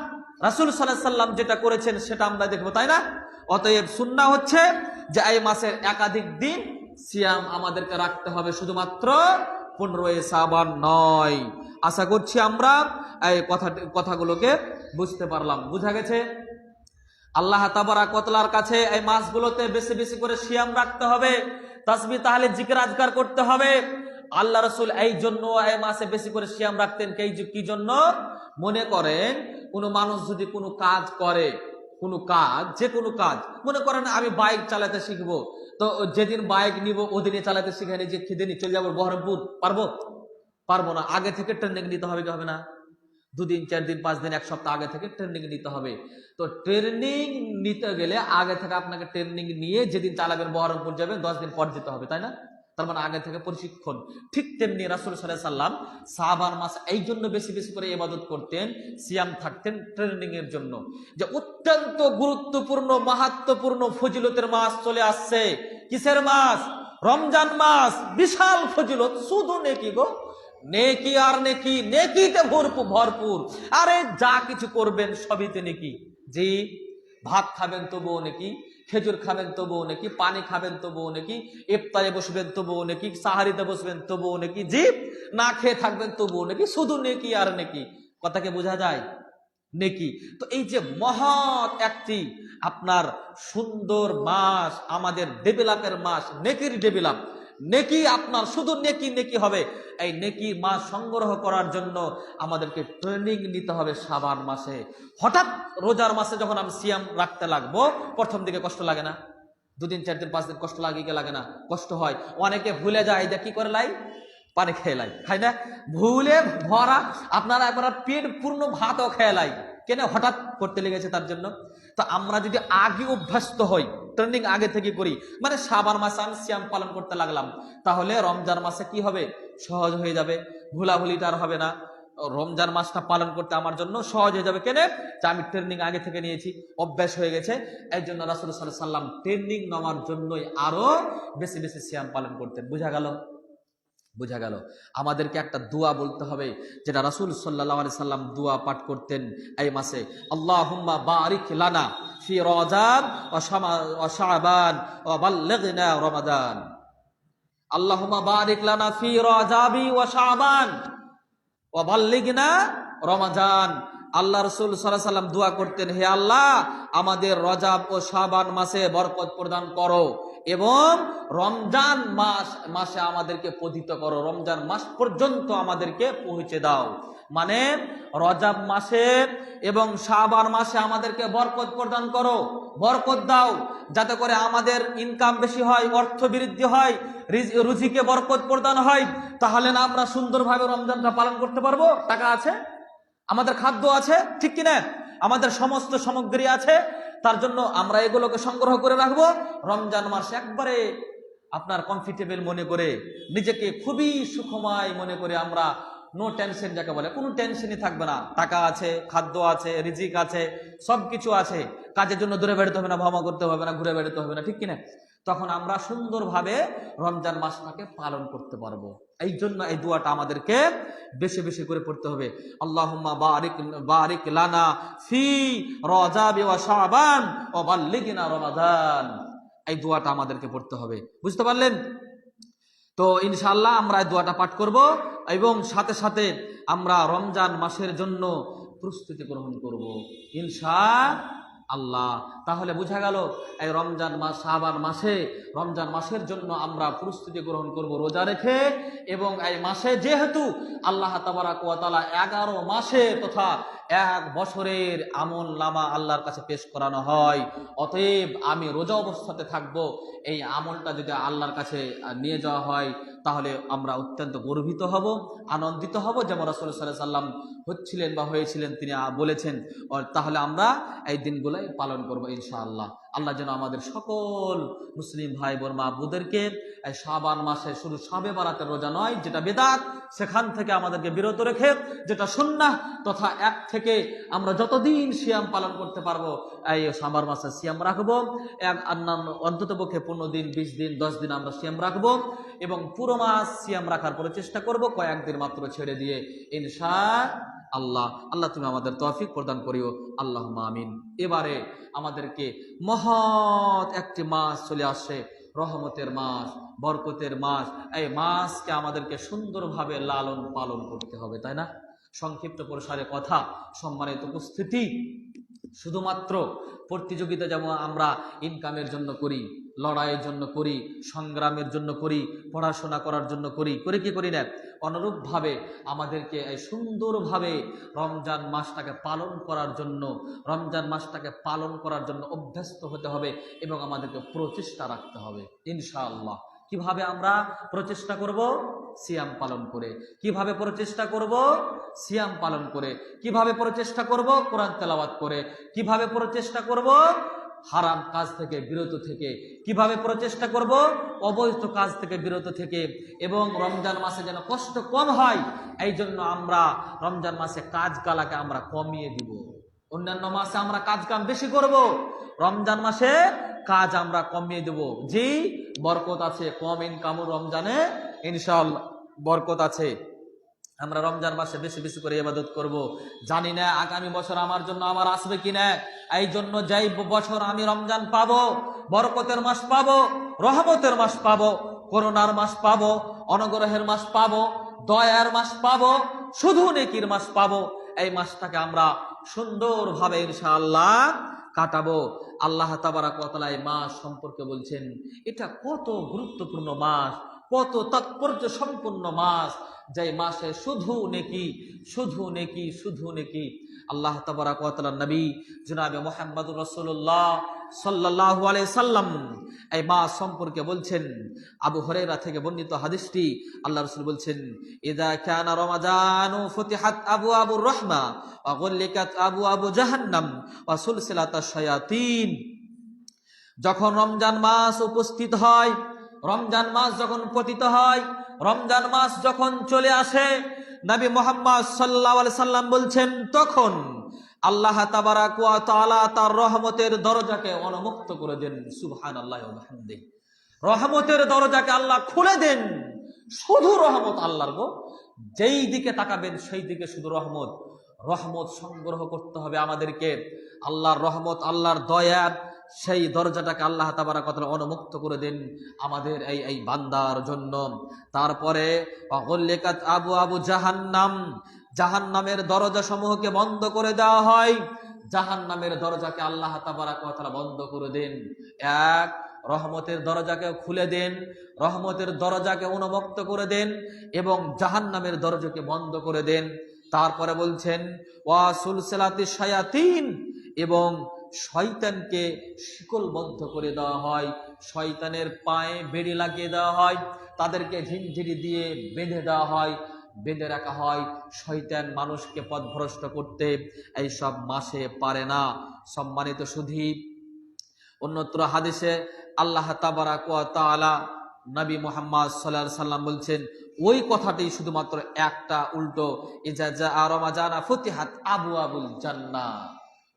রাসূল সাল্লাল্লাহু আলাইহি সাল্লাম যেটা করেছেন সেটা আমরা দেখবো, তাই না? অতএব সুন্নাহ হচ্ছে যে এই মাসের একাধিক দিন সিয়াম আমাদেরকে রাখতে হবে, শুধুমাত্র 15 শাবান নয়। আশা করছি আমরা এই কথাগুলোকে বুঝতে পারলাম, বুঝা গেছে? আল্লাহ তাবারাক ওয়া তাআলার কাছে এই মাসগুলোতে বেশি বেশি করে সিয়াম রাখতে হবে, তাসবিহ তাহলিল জিকির আজকার করতে হবে। আল্লাহ রাসূল এই জন্য এই মাসে বেশি করে সিয়াম রাখতেন। কি জন্য? মনে করেন কোনো মানুষ যদি কোনো কাজ করে, কোনো কাজ, যে কোনো কাজ, মনে করেন আমি বাইক চালাতে শিখবো, তো যেদিন বাইক নিব ওদিনে চালাতে শিখে নি, যে খিদে চলে যাবো বহরমপুর, পারবো না। আগে থেকে ট্রেনিং নিতে হবে কি হবে না? 2 দিন 4 দিন 5 দিন 1 সপ্তাহ আগে থেকে ট্রেনিং নিতে হবে। তো ট্রেনিং নিতে গেলে আগে থেকে আপনাকে ট্রেনিং নিয়ে যেদিন চালাবেন বহরমপুর যাবেন 10 দিন পর যেতে হবে, তাই না? তার মানে আগে থেকে প্রশিক্ষণ। ঠিক তেমনি রাসূল সাল্লাল্লাহু আলাইহি সাল্লাম শাবান মাস এই জন্য বেশি বেশি করে ইবাদত করতেন, সিয়াম থাকতেন ট্রেনিং এর জন্য, যে অত্যন্ত গুরুত্বপূর্ণ মাহাত্ম্যপূর্ণ ফজিলতের মাস চলে আসছে। কিসের মাস? রমজান মাস। বিশাল ফজিলত, শুধু নেকি গো, নেকি আর নেকি, নেকিতে ভরপুর। আরে যা কিছু করবেন সবইতে নেকি। জি, ভাত খাবেন তবুও নেকি, খেজুর খাবেন তবুও নেকি, পানি খাবেন তবুও নেকি, ইফতারে বসবেন তবুও নেকি, সাহারিতে বসবেন তবুও নেকি, জি, না খেয়ে থাকবেন তবুও নেকি, শুধু নেকি আর নেকি। কথাকে বোঝা যায়? নেকি। তো এই যে মহৎ একটি আপনার সুন্দর মাস, আমাদের ডেভেলপের মাস, নেকির ডেভেলপ, নেকি আপনার শুধু নেকি নেকি হবে। এই নেকি মাস সংগ্রহ করার জন্য আমাদেরকে ট্রেনিং নিতে হবে শাবান মাসে। হঠাৎ রোজার মাসে যখন আমি সিয়াম রাখতে লাগবো, প্রথম দিকে কষ্ট লাগে না? 2 দিন 4 দিন 5 দিন কষ্ট লাগে কি লাগে না? কষ্ট হয়। অনেকে ভুলে যায়, যে কি করে লাই, পানি খেয়ে লাই, খাই না, ভুলে ভরা আপনারা একবার পেট পূর্ণ ভাতও খেয়ে লাই, কেন? হঠাৎ করতে লেগেছে তার জন্য। তো আমরা যদি আগে অভ্যস্ত হই, ট্রেনিং আগে থেকে করি, মানে শাবান মাসে আমি সিয়াম পালন করতে লাগলাম, তাহলে রমজান মাসে কি হবে? সহজ হয়ে যাবে, ভুলাভুলিটা আর হবে না। রমজান মাসটা পালন করতে আমার জন্য সহজ হয়ে যাবে। কেন? যে আমি ট্রেনিং আগে থেকে নিয়েছি, অভ্যাস হয়ে গেছে। এই জন্য রাসূল সাল্লাল্লাহু আলাইহি সাল্লাম ট্রেনিং নেওয়ার জন্যই আরো বেশি বেশি সিয়াম পালন করতেন। বুঝা গেল? বুঝা গেল। আমাদেরকে একটা দোয়া বলতে হবে, যেটা রাসূল সাল্লাল্লাহু আলাইহি সাল্লাম দোয়া পাঠ করতেন এই মাসে। আল্লাহুম্মা বারিক লানা ফি রজাব ওয়া শাবান ওয়া বাল্লিগনা রমাদান। আল্লাহুম্মা বারিক লানা ফি রজাবি ওয়া শাবান ওয়া বাল্লিগনা রমাদান। আল্লাহ রাসূল সাল্লাল্লাহু আলাইহি সাল্লাম দোয়া করতেন, হে আল্লাহ, আমাদের রজব ও শাবান মাসে বরকত প্রদান করো এবং রমজান মাসে আমাদেরকে পতিত করো, রমজান মাস পর্যন্ত আমাদেরকে পৌঁছে দাও। মানে রজব মাসে এবং শাবান মাসে আমাদেরকে বরকত প্রদান করো, বরকত দাও, যাতে করে আমাদের ইনকাম বেশি হয়, অর্থ বৃদ্ধি হয়, রুজিকে বরকত প্রদান হয়। তাহলে না আমরা সুন্দরভাবে রমজানটা পালন করতে পারবো। টাকা আছে, আমাদের খাদ্য আছে, ঠিক কিনা, আমাদের সমস্ত সামগ্রী আছে, তার জন্য আমরা এগুলোকে সংগ্রহ করে রাখবো। রমজান মাসে একবারে আপনার কমফর্টেবল মনে করে, নিজেকে খুবই সুখময় মনে করে আমরা নো টেনশন যাকে বলে, কোনো টেনশনই থাকবে না। টাকা আছে, খাদ্য আছে, রিজিক আছে, সবকিছু আছে। কাজের জন্য দূরে বেরোতে হবে না, ভ্রমণ করতে হবে না, ঘুরে বেরোতে হবে না, ঠিক কিনা। তখন আমরা সুন্দরভাবে রমজান মাসটাকে পালন করতে পারবো। এই জন্য এই দোয়াটা আমাদেরকে বেশি বেশি করে পড়তে হবে। আল্লাহুম্মা বারিক লানা ফি রজাবি ওয়া শাবান ওয়া বাল্লিগনা রমাদান। এই দোয়াটা আমাদেরকে পড়তে হবে। বুঝতে পারলেন? তো ইনশাআল্লাহ আমরা এই দোয়াটা পাঠ করব এবং সাথে সাথে আমরা রমজান মাসের জন্য প্রস্তুতি গ্রহণ করব ইনশাআল্লাহ। তাহলে বোঝা গেল এই রমজান মাস, শাবান মাসে রমজান মাসের জন্য আমরা প্রস্তুতি গ্রহণ করব রোজা রেখে। এবং এই মাসে যেহেতু আল্লাহ তাবারাক ওয়া তাআলা 11 মাসে তথা 1 বছরের আমল নামা আল্লাহর কাছে পেশ করানো হয়, অতএব আমি রোজা অবস্থাতে থাকব। এই আমলটা যদি আল্লাহর কাছে নিয়ে যাওয়া হয় তাহলে আমরা অত্যন্ত গর্বিত হব, আনন্দিত হব, যেমন রাসূল সাল্লাল্লাহু আলাইহি ওয়াসাল্লাম হচ্ছিলেন বা হয়েছিলেন, তিনি বলেছেন। তাহলে আমরা এই দিনগুলোই পালন করব ইনশাআল্লাহ। আল্লাহ যেন আমাদের সকল মুসলিম ভাই বোন মা বোনদেরকে এই শাবান মাসে শুধু শবে বরাতের রোজা নয়, যেটা বেদাত, সেখান থেকে আমাদেরকে বিরত রেখে যেটা সুন্নাহ তথা এক থেকে আমরা যতদিন সিয়াম পালন করতে পারবো এই শাবান মাসে সিয়াম রাখবো। অন্তত পক্ষে 15 দিন, 20 দিন, 10 দিন আমরা সিয়াম রাখবো এবং পুরো মাস সিয়াম রাখার পরে চেষ্টা করব কয়েকদিন মাত্র ছেড়ে দিয়ে ইনশাআল্লাহ। আল্লাহ তুমি আমাদের তৌফিক প্রদান করিও, আল্লাহুম্মা আমিন। এবারে আমাদেরকে মহৎ একটি মাস চলে আসে, রহমতের মাস, বরকতের মাস। এই মাসকে আমাদেরকে সুন্দরভাবে লালন পালন করতে হবে, তাই না? সংক্ষিপ্ত পরিসরে কথা, সম্মানিত উপস্থিতি, শুধুমাত্র প্রতিযোগিতা যেমন আমরা ইনকামের জন্য করি, লড়াইয়ের জন্য করি, সংগ্রামের জন্য করি, পড়াশোনা করার জন্য করি, কি করি না, অনুরূপভাবে আমাদেরকে এই সুন্দরভাবে রমজান মাসটাকে পালন করার জন্য, রমজান মাসটাকে পালন করার জন্য অভ্যস্ত হতে হবে এবং আমাদেরকে প্রচেষ্টা রাখতে হবে ইনশাআল্লাহ। কিভাবে আমরা প্রচেষ্টা করব? সিয়াম পালন করে। কিভাবে প্রচেষ্টা করব? সিয়াম পালন করে। কিভাবে প্রচেষ্টা করব? কোরআন তেলাওয়াত করে। কিভাবে প্রচেষ্টা করব? হারাম কাজ থেকে বিরত থেকে। কিভাবে প্রচেষ্টা করব? অবৈধ কাজ থেকে বিরত থেকে। এবং রমজান মাসে যেন কষ্ট কম হয়, এই জন্য আমরা রমজান মাসে কাজ কালাকে আমরা কমিয়ে দিব। অন্যান্য মাসে আমরা কাজ কাম বেশি করব, রমজান মাসে কাজ আমরা কমিয়ে দেব। জি, বরকত আছে, কম ইনকামও রমজানে ইনশাআল্লাহ বরকত আছে। আমরা রমজান মাসে বেশি বেশি করে ইবাদত করব। জানি না আগামী বছর আমার জন্য আমার আসবে কিনা, এই জন্য যেই বছর আমি রমজান পাবো, বরকতের মাস পাবো, রহমতের মাস পাবো, করোনার মাস পাবো, অনুগ্রহের মাস পাবো, দয়ার মাস পাবো, শুধু নেকির মাস পাবো, এই মাসটাকে আমরা সুন্দরভাবে ইনশাআল্লাহ কাটাবো। আল্লাহ তাবারাক ওয়া তাআলা এই মাস সম্পর্কে বলছেন এটা কত গুরুত্বপূর্ণ মাস, কত তাৎপর্য সম্পন্ন মাস, যে মাসে শুধু নেকি, শুধু নেকি, শুধু নেকি। আল্লাহ তাবারাক ওয়া তাআলা নবী জনাবে মুহাম্মদুর রাসূলুল্লাহ সাল্লাল্লাহু আলাইহি সাল্লাম এই মাস সম্পর্কে বলছেন। আবু হুরায়রা থেকে বর্ণিত হাদিসটি, আল্লাহ রাসূল বলছেন ইযা কানা রমাদানু ফুতিহাত আবওয়াবুর রাহমা ওয়া গুল্লিকাত আবওয়াবু জাহান্নাম ওয়া সুলসিলাতাশ শায়াতিন। যখন রমজান মাস উপস্থিত হয়, রমজান মাস যখন পতিত হয়, রমজান মাস যখন চলে আসে, নবী মুহাম্মদ সাল্লাল্লাহু আলাইহি সাল্লাম বলছেন তখন আল্লাহ তাবারাক ওয়া তাআলা তার রহমতের দরজাকে উন্মুক্ত করে দেন। সুবহানাল্লাহি ওয়া বিহামদিহি। রহমতের দরজাকে আল্লাহ খুলে দেন। শুধু রহমত আল্লাহর গো, যেই দিকে তাকাবেন সেই দিকে শুধু রহমত। রহমত সংগ্রহ করতে হবে আমাদেরকে। আল্লাহর রহমত, আল্লাহর দয়া, সেই দরজাটাকে আল্লাহ তাবারাক ওয়া তাআলা উন্মুক্ত করে দেন আমাদের এই বান্দার জন্য। তারপরে ওয়াগুল্লিকাত আবওয়াবু জাহান্নাম, জাহান্নামের দরজা সমূহকে বন্ধ করে দেওয়া হয়। জাহান্নামের দরজাকে আল্লাহ তাবারাক ওয়া তাআলা বন্ধ করে দেন। এক, রহমতের দরজাকে খুলে দেন, রহমতের দরজাকে উন্মুক্ত করে দেন এবং জাহান্নামের দরজাকে বন্ধ করে দেন। তারপরে বলছেন ওয়া সুলসিলাতিশ শায়াতিন, এবং শয়তানকে শিকলবদ্ধ করে দেওয়া হয়, শয়তানের পায়ে বেড়ি লাগিয়ে দেওয়া হয়, তাদেরকে ঝিনঝিরি দিয়ে বেঁধে দেওয়া হয়, বেঁধে রাখা হয়। শয়তান মানুষকে পথভ্রষ্ট করতে এইসব মাসে পারে না। সম্মানিত সুধী, অন্যত্র হাদিসে আল্লাহ তাবারাক ওয়া তাআলা নবী মুহাম্মদ সাল্লাল্লাহু আলাইহি সাল্লাম বলছেন ওই কথাটি শুধুমাত্র একটা উল্টো, ইজা জাআ রমাজানা ফুতিহাত আবওয়াবুল জান্নাহ।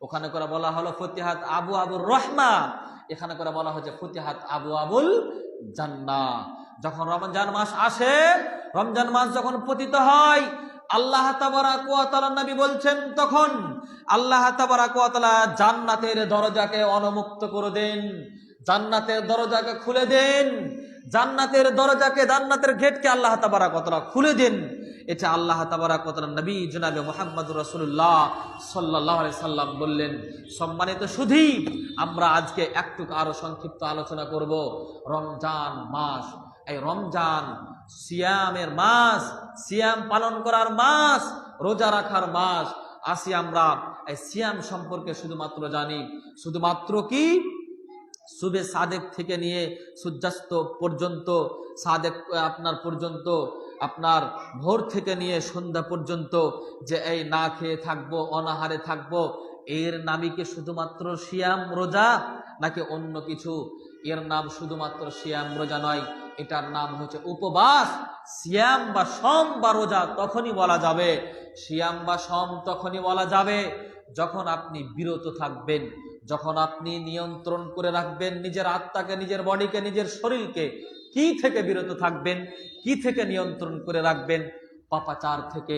ওখানে করে বলা হলো ফুতিহাত আবওয়াবুর রাহমা, এখানে করে বলা হচ্ছে ফুতিহাত আবওয়াবুল জান্নাহ। যখন রমজান মাস আসে, রমজান মাস যখন পতিত হয়, আল্লাহ তাবারাক ওয়া তাআলা নবী বলছেন তখন আল্লাহ তাবারাক ওয়া তাআলা জান্নাতের দরজাকে উন্মুক্ত করে দেন, জান্নাতের দরজাকে খুলে দেন, জান্নাতের দরজাকে, জান্নাতের গেটকে আল্লাহ তাবারাক ওয়া তাআলা খুলে দেন। এটা আল্লাহ তাবারাক ওয়া তাআলা নবী জনাবে মুহাম্মদুর রাসূলুল্লাহ সাল্লাল্লাহু আলাইহি সাল্লাম বললেন। সম্মানিত সুধী, আমরা আজকে একটু আরো সংক্ষিপ্ত আলোচনা করব রমজান মাস। এই রমজান সিয়ামের মাস, সিয়াম পালন করার মাস, রোজা রাখার মাস। আসি আমরা এই সিয়াম সম্পর্কে শুধুমাত্র জানি, শুধুমাত্র কি সুবে সাদেক থেকে নিয়ে সূর্যাস্ত পর্যন্ত, সাদেক আপনার পর্যন্ত, আপনার ভোর থেকে নিয়ে সন্ধ্যা পর্যন্ত যে এই না খেয়ে থাকবো, অনাহারে থাকবো, এর নামই কি শুধুমাত্র সিয়াম রোজা নাকি অন্য কিছু? এর নাম শুধুমাত্র সিয়াম রোজা নয়, এটার নাম হচ্ছে উপবাস। সিয়াম বা সম বা রোজা তখনই বলা যাবে, সিয়াম বা সম তখনই বলা যাবে যখন আপনি বিরত থাকবেন, যখন আপনি নিয়ন্ত্রণ করে রাখবেন নিজের আত্মাকে, নিজের বডিকে, নিজের শরীরকে। কি থেকে বিরত থাকবেন, কি থেকে নিয়ন্ত্রণ করে রাখবেন? পাপাচার থেকে,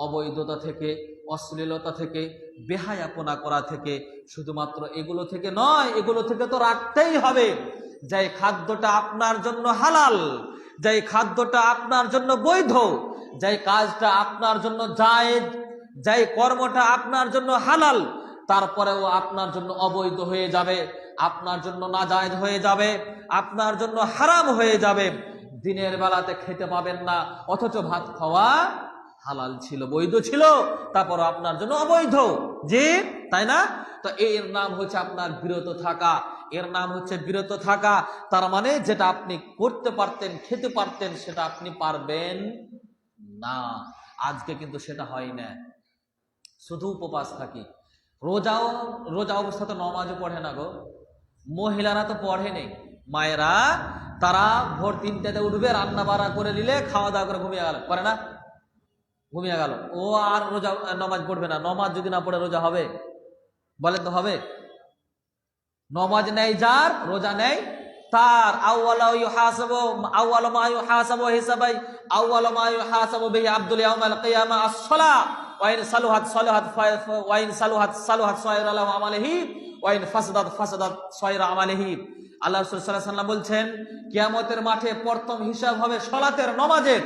অবৈধতা থেকে, অশ্লীলতা থেকে, বেহায়াপনা করা থেকে। শুধুমাত্র এগুলো থেকে নয়, এগুলো থেকে তো রাখতেই হবে। যে খাদ্যটা আপনার জন্য হালাল, যে খাদ্যটা আপনার জন্য বৈধ, যে কাজটা আপনার জন্য জায়েজ, যে কর্মটা আপনার জন্য হালাল, তারপরেও আপনার জন্য অবৈধ হয়ে যাবে, আপনার জন্য নাজায়েজ হয়ে যাবে, আপনার জন্য হারাম হয়ে যাবে। দিনের বেলাতে খেতে পাবেন না, অথচ ভাত খাওয়া হালাল ছিল, বৈধ ছিল, তারপর আপনার জন্য অবৈধ, জি তাই না? তো এর নাম হচ্ছে আপনার বিরত থাকা, এর নাম হচ্ছে বিরত থাকা। তার মানে যেটা আপনি করতে পারতেন, খেতে পারতেন, সেটা আপনি পারবেন না। আজকে কিন্তু সেটা হয় না, শুধু উপবাস থাকি। রোজা অবস্থাতে নমাজও পড়ে না গো, মহিলারা তো পড়ে নেই, মায়েরা তারা ভোর 3টাতে উঠবে, রান্না বাড়া করে নিলে, খাওয়া দাওয়া করে ঘুমিয়ে গেল, করে না? ঘুমিয়ে গেল, ও আর রোজা নমাজ পড়বে না। নমাজ যদি না পড়ে রোজা হবে? বলেন তো হবে? নমাজ নেই যার, রোজা নেই তার, আব্দুল ইয়াউমাল কিয়ামা as-সালাহ ওয়া ইন সালুহাত সালাহাত ওয়া ইন সালুহাত সালাহাত সায়রা লাহু আমালিহি ওয়া ইন ফাসাদাত ফাসাদাত সায়রা আমালিহি। আল্লাহ রাসূল সাল্লাল্লাহু আলাইহি ওয়াসাল্লাম বলছেন, কিয়ামতের মাঠে প্রথম হিসাব হবে সালাতের, নমাজের।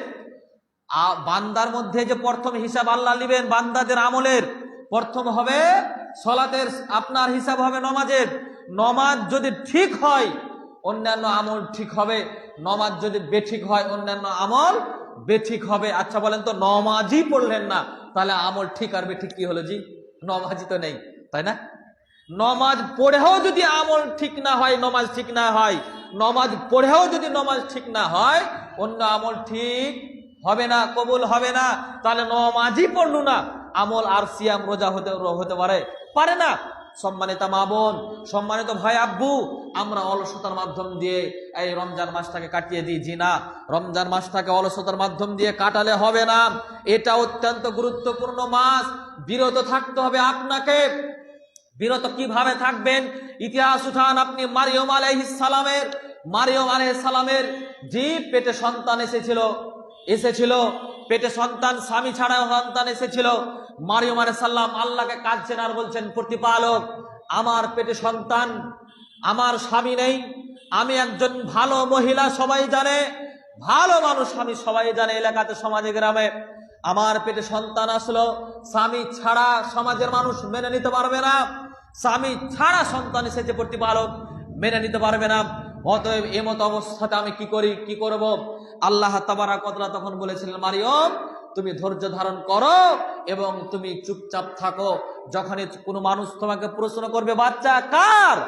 বান্দার মধ্যে যে প্রথম হিসাব আল্লাহ নেবেন বান্দাদের আমলের, প্রথম হবে সালাতের, আপনার হিসাব হবে নমাজের। নমাজ যদি ঠিক হয় অন্যান্য আমল ঠিক হবে, নমাজ যদি বেঠিক হয় অন্যান্য আমল বেঠিক হবে। আচ্ছা বলেন তো, নমাজই পড়লেন না, তাহলে আমল ঠিক আর বেঠিক কি হলো জি? নমাজই তো নেই, তাই না? নমাজ পড়েও যদি আমল ঠিক না হয়, নমাজ ঠিক না হয়, নমাজ পড়েও যদি নমাজ ঠিক না হয়, অন্য আমল ঠিক হবে না, কবুল হবে না। তাহলে নমাজই পড়লু না, আমল আর সিয়াম রোজা হতে পারে না। সম্মানিত মা বোন, সম্মানিত ভাই আব্বু, আমরা অলসতার মাধ্যম দিয়ে এই রমজান মাসটাকে কাটিয়ে দিই, জি না, রমজান মাসটাকে অলসতার মাধ্যম দিয়ে কাটালে হবে না। এটা অত্যন্ত গুরুত্বপূর্ণ মাস, বিরত থাকতে হবে আপনাকে। বিরত কিভাবে থাকবেন? ইতিহাস উঠান আপনি, মারিয়ম আলাইহিস সালামের জি পেটে সন্তান এসেছিল, পেটে সন্তান, স্বামী ছাড়া সন্তান এসেছিল। মারিয়ম আলাইহিস সালাম আল্লাহকে কাঁদছেন আর বলছেন, প্রতিপালক, আমার পেটে সন্তান, আমার স্বামী নেই, আমি একজন ভালো মহিলা, সবাই জানে, ভালো মানুষ আমি, সবাই জানে এলাকাতে, সমাজে, গ্রামে, আমার পেটে সন্তান আসলো, স্বামী ছাড়া সমাজের মানুষ মেনে নিতে পারবে না, স্বামী ছাড়া সন্তান এসেছে, প্রতিপালক মেনে নিতে পারবে না। অতএব এমত অবস্থাতে আমি কি করব? আল্লাহ তাবারাক ওয়া তাআলা তখন বলেছিলেন, মারিয়ম, তুমি ধৈর্য ধারণ করো এবং তুমি চুপচাপ থাকো। যখনই কোনো মানুষ তোমাকে প্রশ্ন করবে, বাচ্চা কার,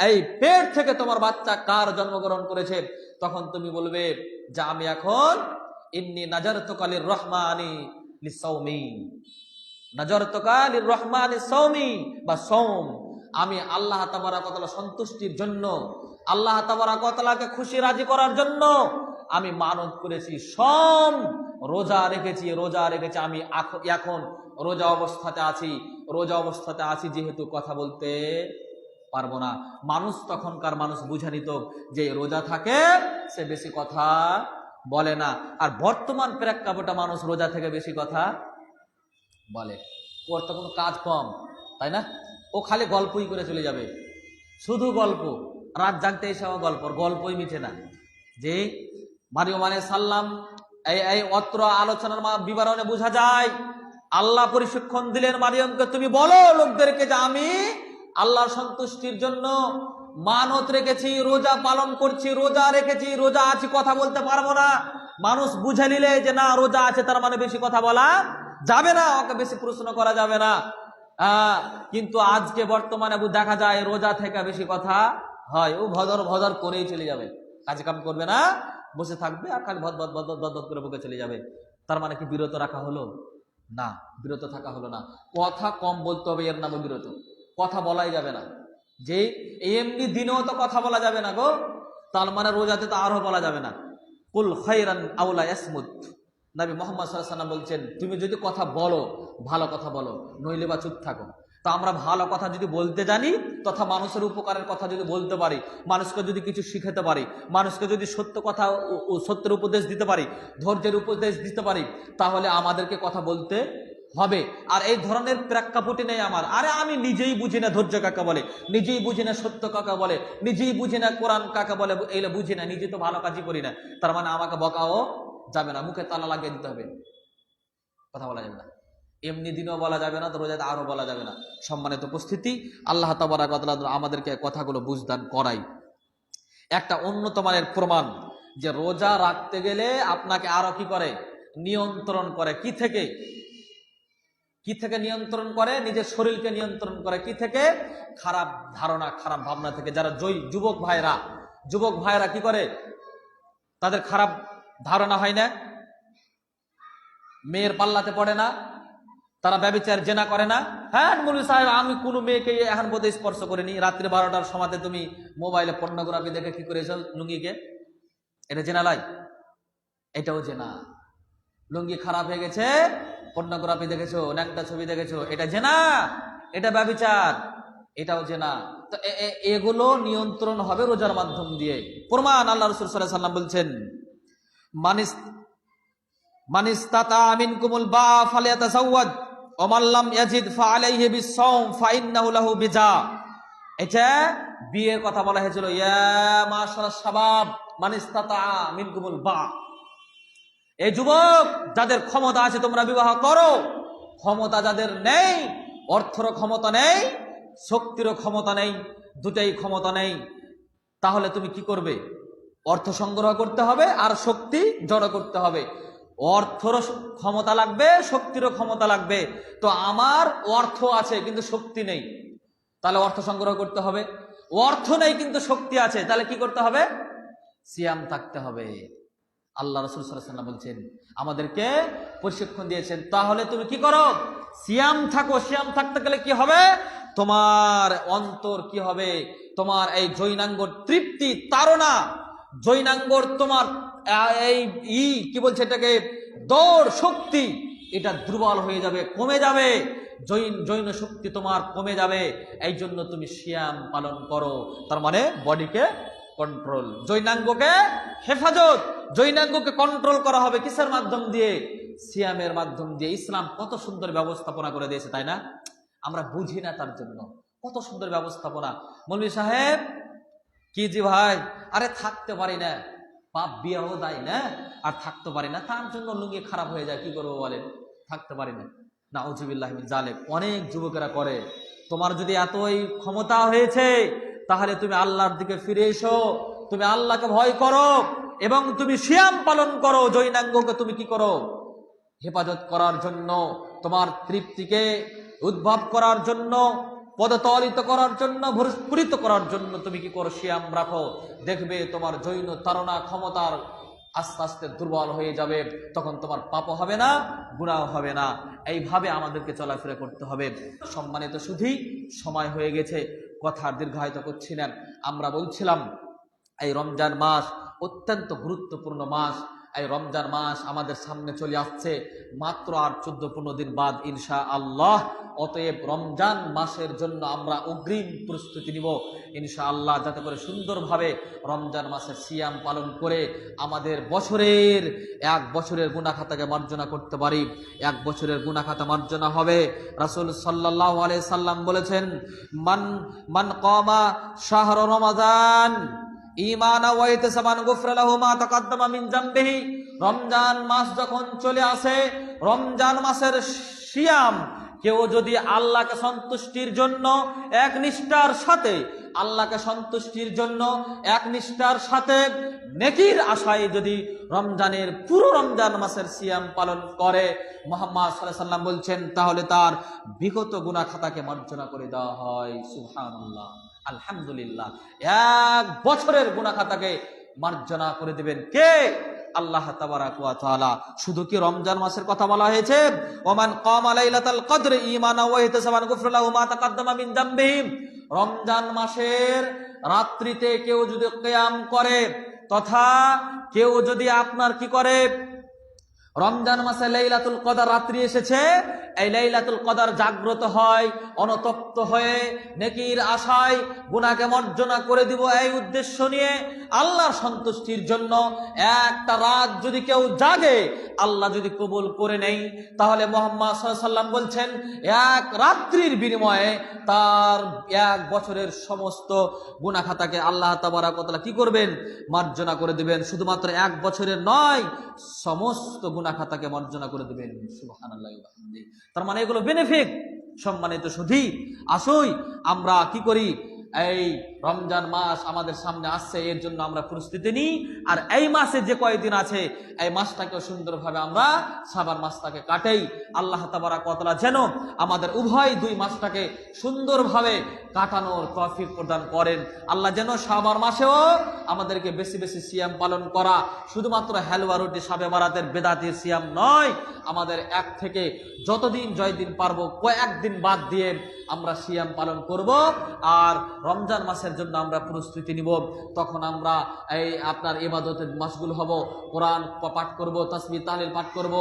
এই পেট থেকে তোমার বাচ্চা কার জন্মগ্রহণ করেছে, তখন তুমি বলবে যে আমি এখন ইন্নী নাজারতুকা লির-রহমানি লিস-সাওমি, নাজারতুকা লির-রহমানি সাওমি, বা সওম, আমি আল্লাহ তাবারাক ওয়া তাআলা সন্তুষ্টির জন্য, আল্লাহ তাবারাক ওয়া তাআলাকে খুশি রাজি করার জন্য আমি মানত করেছি, সোম রোজা রেখেছি, আমি এখন রোজা অবস্থাতে আছি, যেহেতু কথা বলতে পারবো না। মানুষ, তখনকার মানুষ বুঝে নিত যে রোজা থাকে সে বেশি কথা বলে না। আর বর্তমান প্রেক্ষাপটে মানুষ রোজা থেকে বেশি কথা বলে, ওর তো কোনো কাজ কম, তাই না? ও খালি গল্পই করে চলে যাবে, শুধু গল্প, রাত জাগতে এসেও গল্পই মিটে না। যে মারিয়ম আলাইহিস সালাম, এই অত্র আলোচনার বিবরণে বোঝা যায় আল্লাহ প্রশিক্ষণ দিলেন মারিয়মকে, তুমি বলো লোকদেরকে যে আমি আল্লাহর সন্তুষ্টির জন্য মানত রেখেছি, রোজা পালন করছি, রোজা আছি, কথা বলতে পারবো না। মানুষ বুঝে নিলে যে না রোজা আছে, তার মানে বেশি কথা বলা যাবে না, ওকে বেশি প্রশ্ন করা যাবে না। কিন্তু আজকে বর্তমানে দেখা যায় রোজা থেকে বেশি কথা হয়, ও ভদর করেই চলে যাবে, কাজ কাম করবে না, বসে থাকবে আর খালি ভদ করে বকে চলে যাবে। তার মানে কি বিরত রাখা হলো? না, বিরত থাকা হলো না। কথা কম বলতে হবে, এর নামে বিরত। কথা বলাই যাবে না, যে এমনি দিনেও তো কথা বলা যাবে না গো, তার মানে রোজাতে তো আরো বলা যাবে না। কুল খায়রান আওলা ইয়াসমুত, নবী মুহাম্মদ সাল্লাল্লাহু আলাইহি ওয়াসাল্লাম বলছেন, তুমি যদি কথা বলো ভালো কথা বলো, নইলে বা চুপ থাকো। তা আমরা ভালো কথা যদি বলতে জানি, তথা মানুষের উপকারের কথা যদি বলতে পারি, মানুষকে যদি কিছু শিখাতে পারি, মানুষকে যদি সত্য কথা ও সত্যের উপদেশ দিতে পারি, ধৈর্যের উপদেশ দিতে পারি, তাহলে আমাদেরকে কথা বলতে হবে। আর এই ধরনের প্রেক্ষাপটে নেই আমার, আরে আমি নিজেই বুঝি না ধৈর্য কাকে বলে, নিজেই বুঝি না সত্য কাকে বলে, নিজেই বুঝি না কোরআন কাকে বলে, এগুলো বুঝি না, নিজে তো ভালো কাজই করি না, তার মানে আমাকে বকাও যাবে না, মুখে তালা লাগিয়ে দিতে হবে, কথা বলা যাবে না। এমনি দিনও বলা যাবে না, তো রোজাতে আরো বলা যাবে না। সম্মানিত উপস্থিতি, আল্লাহ তাবারাক ওয়া তাআলা আমাদেরকে কথাগুলো বুঝদান করাই। একটা উন্নত মানের প্রমাণ যে রোজা রাখতে গেলে আপনাকে আরো কি করে, নিয়ন্ত্রণ করে। কি থেকে? কি থেকে নিয়ন্ত্রণ করে? নিজের শরীরকে নিয়ন্ত্রণ করে। কি থেকে? খারাপ ধারণা, খারাপ ভাবনা থেকে। যারা যুবক ভাইরা কি করে? তাদের খারাপ ধারণা হয় না, মেয়ের পাল্লাতে পড়ে না, তারা ব্যভিচার জেনা করে না। হ্যাঁ মৌলভী সাহেব, আমি কোনো মেয়েকে এখন বোধহয় স্পর্শ করিনি। রাত্রি 12টার সময়তে তুমি মোবাইলে পর্নোগ্রাফি দেখে কি করেছো লুঙ্গিকে? এটা জেনা লাই? এটাও জেনা। লুঙ্গি খারাপ হয়ে গেছে, পর্নোগ্রাফি দেখেছো, ন্যাংটা ছবি দেখেছো, এটা জেনা, এটা ব্যভিচার, এটাও জেনা। তো এগুলো নিয়ন্ত্রণ হবে রোজার মাধ্যম দিয়ে। প্রমাণ আল্লাহ রাসূল সাল্লাল্লাহু আলাইহি ওয়াসাল্লাম বলছেন, মানিস্তাতা মিনকুমুল বা ফালিয়াতাসাওয়াদ ওয়া মান লাম ইয়াজিদ ফাআলাইহি বিস-সাওম ফাইন্নাহু লাহু বিজা। এটা বিয়ের কথা বলা হয়েছিল, ইয়া মাশারাস শাবাব মানিস্তাতা মিনকুমুল বা। এই যুবক যাদের ক্ষমতা আছে তোমরা বিবাহ করো। ক্ষমতা যাদের নেই, অর্থেরও ক্ষমতা নেই, শক্তিরও ক্ষমতা নেই, দুটাই ক্ষমতা নেই, তাহলে তুমি কি করবে? অর্থ সংগ্রহ করতে হবে আর শক্তি জড়ো করতে হবে। অর্থেরও ক্ষমতা লাগবে, শক্তিরও ক্ষমতা লাগবে। তো আমার অর্থ আছে কিন্তু শক্তি নেই, তাহলে অর্থ সংগ্রহ করতে হবে। অর্থ নেই কিন্তু শক্তি আছে, তাহলে কি করতে হবে? সিয়াম থাকতে হবে। আল্লাহ রাসূল সাল্লাল্লাহু আলাইহি ওয়াসাল্লাম বলছেন, আমাদেরকে প্রশিক্ষণ দিয়েছেন, তাহলে তুমি কি করো? সিয়াম থাকো। সিয়াম থাকতে গেলে কি হবে? তোমার অন্তর কি হবে? তোমার এই জৈনাঙ্গর তৃপ্তি, তাড়না, জৈনাঙ্গর তোমার এই কি বলছে এটাকে, দৌড় শক্তি, এটা দুর্বল হয়ে যাবে, কমে যাবে। জৈন শক্তি তোমার কমে যাবে। এই জন্য তুমি সিয়াম পালন করো। তার মানে বডিকে কন্ট্রোল, জৈনাঙ্গকে হেফাজত, জৈনাঙ্গকে কন্ট্রোল করা হবে। কিসের মাধ্যম দিয়ে? সিয়ামের মাধ্যম দিয়ে। ইসলাম কত সুন্দর ব্যবস্থাপনা করে দিয়েছে, তাই না? আমরা বুঝি না, তার জন্য কত সুন্দর ব্যবস্থাপনা। মৌলভী সাহেব কি জি ভাই, আরে থাকতে পারি না, পাপ বিয়ে দেয় না, আর থাকতে পারি না, তার জন্য লুঙ্গি খারাপ হয়ে যায়, কি করবো বলেন? থাকতে পারি না। নাউজুবিল্লাহি মিন যালিক অনেক যুবকেরা করে। তোমার যদি এতই ক্ষমতা হয়েছে, তাহলে তুমি আল্লাহর দিকে ফিরে এসো, তুমি আল্লাহকে ভয় করো এবং তুমি সিয়াম পালন করো। জৈনাঙ্গকে তুমি কি করো? হেফাজত করার জন্য, তোমার তৃপ্তিকে উদ্ভব করার জন্য, পদতলিত করার জন্য, পুরিত করার জন্য তুমি কি করো? সিয়াম রাখো। দেখবে তোমার জৈন তাড়না ক্ষমতার আস্তে আস্তে দুর্বল হয়ে যাবে। তখন তোমার পাপও হবে না, গুনাহ হবে না। এইভাবে আমাদেরকে চলাফেরা করতে হবে। সম্মানিত সুধী, সময় হয়ে গেছে, কথা দীর্ঘায়িত করছি না। আমরা বলছিলাম এই রমজান মাস অত্যন্ত গুরুত্বপূর্ণ মাস। এই রমজান মাস আমাদের সামনে চলে আসছে মাত্র আর 14-15 দিন বাদ ইনশাআল্লাহ। অতএব রমজান মাসের জন্য আমরা অগ্রিম প্রস্তুতি নিব ইনশাআল্লাহ, যাতে করে সুন্দরভাবে রমজান মাসের সিয়াম পালন করে আমাদের এক বছরের গুনাহ খাতাকে মার্জনা করতে পারি। 1 বছরের গুনাহ খাতা মার্জনা হবে। রাসূল সাল্লাল্লাহু আলাইহি সাল্লাম বলেছেন, মান কামা শাহর রমাদান ঈমানা ওয়া ইহতিসাবান গুফরা লাহু মা তাকাদ্দামা মিন যামবিহি। রমজান মাস যখন চলে আসে, রমজান মাসের সিয়াম কেউ যদি আল্লাহকে সন্তুষ্টির জন্য একনিষ্ঠার সাথে, আল্লাহকে সন্তুষ্টির জন্য একনিষ্ঠার সাথে নেকির আশায় যদি রমজানের পুরো রমজান মাসের সিয়াম পালন করে, মুহাম্মদ সাল্লাল্লাহু আলাইহি সাল্লাম বলছেন, তাহলে তার বিগত গুনাহ খাতাকে মার্জনা করে দেওয়া হয়। সুবহানাল্লাহ, আলহামদুলিল্লাহ। 1 বছরের গুনাহ খাতাকে মার্জনা করে দিবেন কে? আল্লাহ তাবারাক ওয়া তাআলা। শুধু কি রমজান মাসের কথা বলা হয়েছে? ওমান কামা লাইলাতাল কদর ঈমানা ওয়া ইহতিসাবান গুফরা লাহু মা তাকাদ্দামা মিন যামবিহি। রমজান মাসের রাত্রিতে কেউ যদি কিয়াম করে, তথা কেউ যদি আপনার কি করে, রমজান মাসে লাইলাতুল কদর রাত্রি এসেছে, এই লাইলাতুল কদর জাগ্রত হয়, অনুতপ্ত হয়ে নেকির আশায় গুনাহকে মার্জনা করে দিব এই উদ্দেশ্য নিয়ে, আল্লাহর সন্তুষ্টির জন্য একটা রাত যদি কেউ জাগে, আল্লাহ যদি কবুল করে নেই, তাহলে মুহাম্মদ সাল্লাল্লাহু আলাইহি সাল্লাম বলছেন, 1 রাত্রির বিনিময়ে তার 1 বছরের সমস্ত গুনাহ খাতাকে আল্লাহ তাবারাক ওয়া তাআলা কি করবেন? মার্জনা করে দিবেন। শুধুমাত্র 1 বছরের নয়, সমস্ত গুনাহ গুনাহ খাতাকে মার্জনা করে দিবেন। সুবহানাল্লাহি ওয়া বিহামদিহি। তার মানে এগুলো বেনিফিট। সম্মানিত সুধী, আসুই আমরা কি করি, এই রমজান মাস আমাদের সামনে আসছে, এর জন্য আমরা প্রস্তুতি নিই। আর এই মাসে যে কয়েকদিন আছে এই মাসটাকে সুন্দরভাবে আমরা শাবান মাসটাকে কাটাই। আল্লাহ তাবারাক ওয়া তাআলা যেন আমাদের উভয় দুই মাসটাকে সুন্দরভাবে কাটানোর তৌফিক প্রদান করেন। আল্লাহ যেন শাবান মাসেও আমাদেরকে বেশি বেশি সিয়াম পালন করা, শুধুমাত্র হালুয়া রুটি শাবে বারাতের বেদাতির সিয়াম নয়, আমাদের এক থেকে যতদিন জয়দিন পারবো কয়েকদিন বাদ দিয়ে আমরা সিয়াম পালন করব। আর রমজান মাসের জন্য আমরা প্রস্তুতি নিব। তখন আমরা এই আপনার ইবাদতের মাসগুল হব, কোরআন পাঠ করব, তাসবিহ তাহলিল পাঠ করব,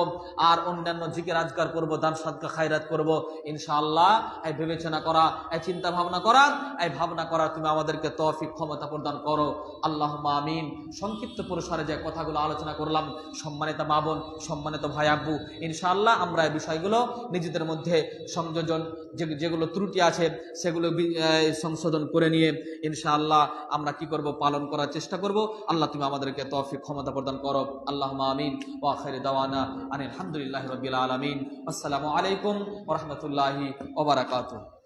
আর অন্যান্য জিকির আজকার করব, দান সাদকা খায়রাত করব ইনশাআল্লাহ। এই বিবেচনা করা, এই চিন্তা ভাবনা করা, এই ভাবনা করা তুমি আমাদেরকে তৌফিক ক্ষমতা প্রদান করো। আল্লাহুম্মা আমিন। সংক্ষিপ্ত পরিসরে যে কথাগুলো আলোচনা করলাম, সম্মানিত মা বোন, সম্মানিত ভাই আব্বু, ইনশাআল্লাহ আমরা এই বিষয়গুলো নিজেদের মধ্যে সংযোজন, যেগুলো ত্রুটি আছে সেগুলো সংশোধন করে নিয়ে ইনশাআল্লাহ আমরা কি করব, পালন করার চেষ্টা করব। আল্লাহ তুমি আমাদেরকে তৌফিক ক্ষমতা প্রদান করো। আল্লাহুম্মা আমিন। ওয়া আখিরু দাওয়ানা আনিল হামদুলিল্লাহি রাব্বিল আলামিন। আসসালামু আলাইকুম ওয়া রাহমাতুল্লাহি ওয়া বারাকাতুহু।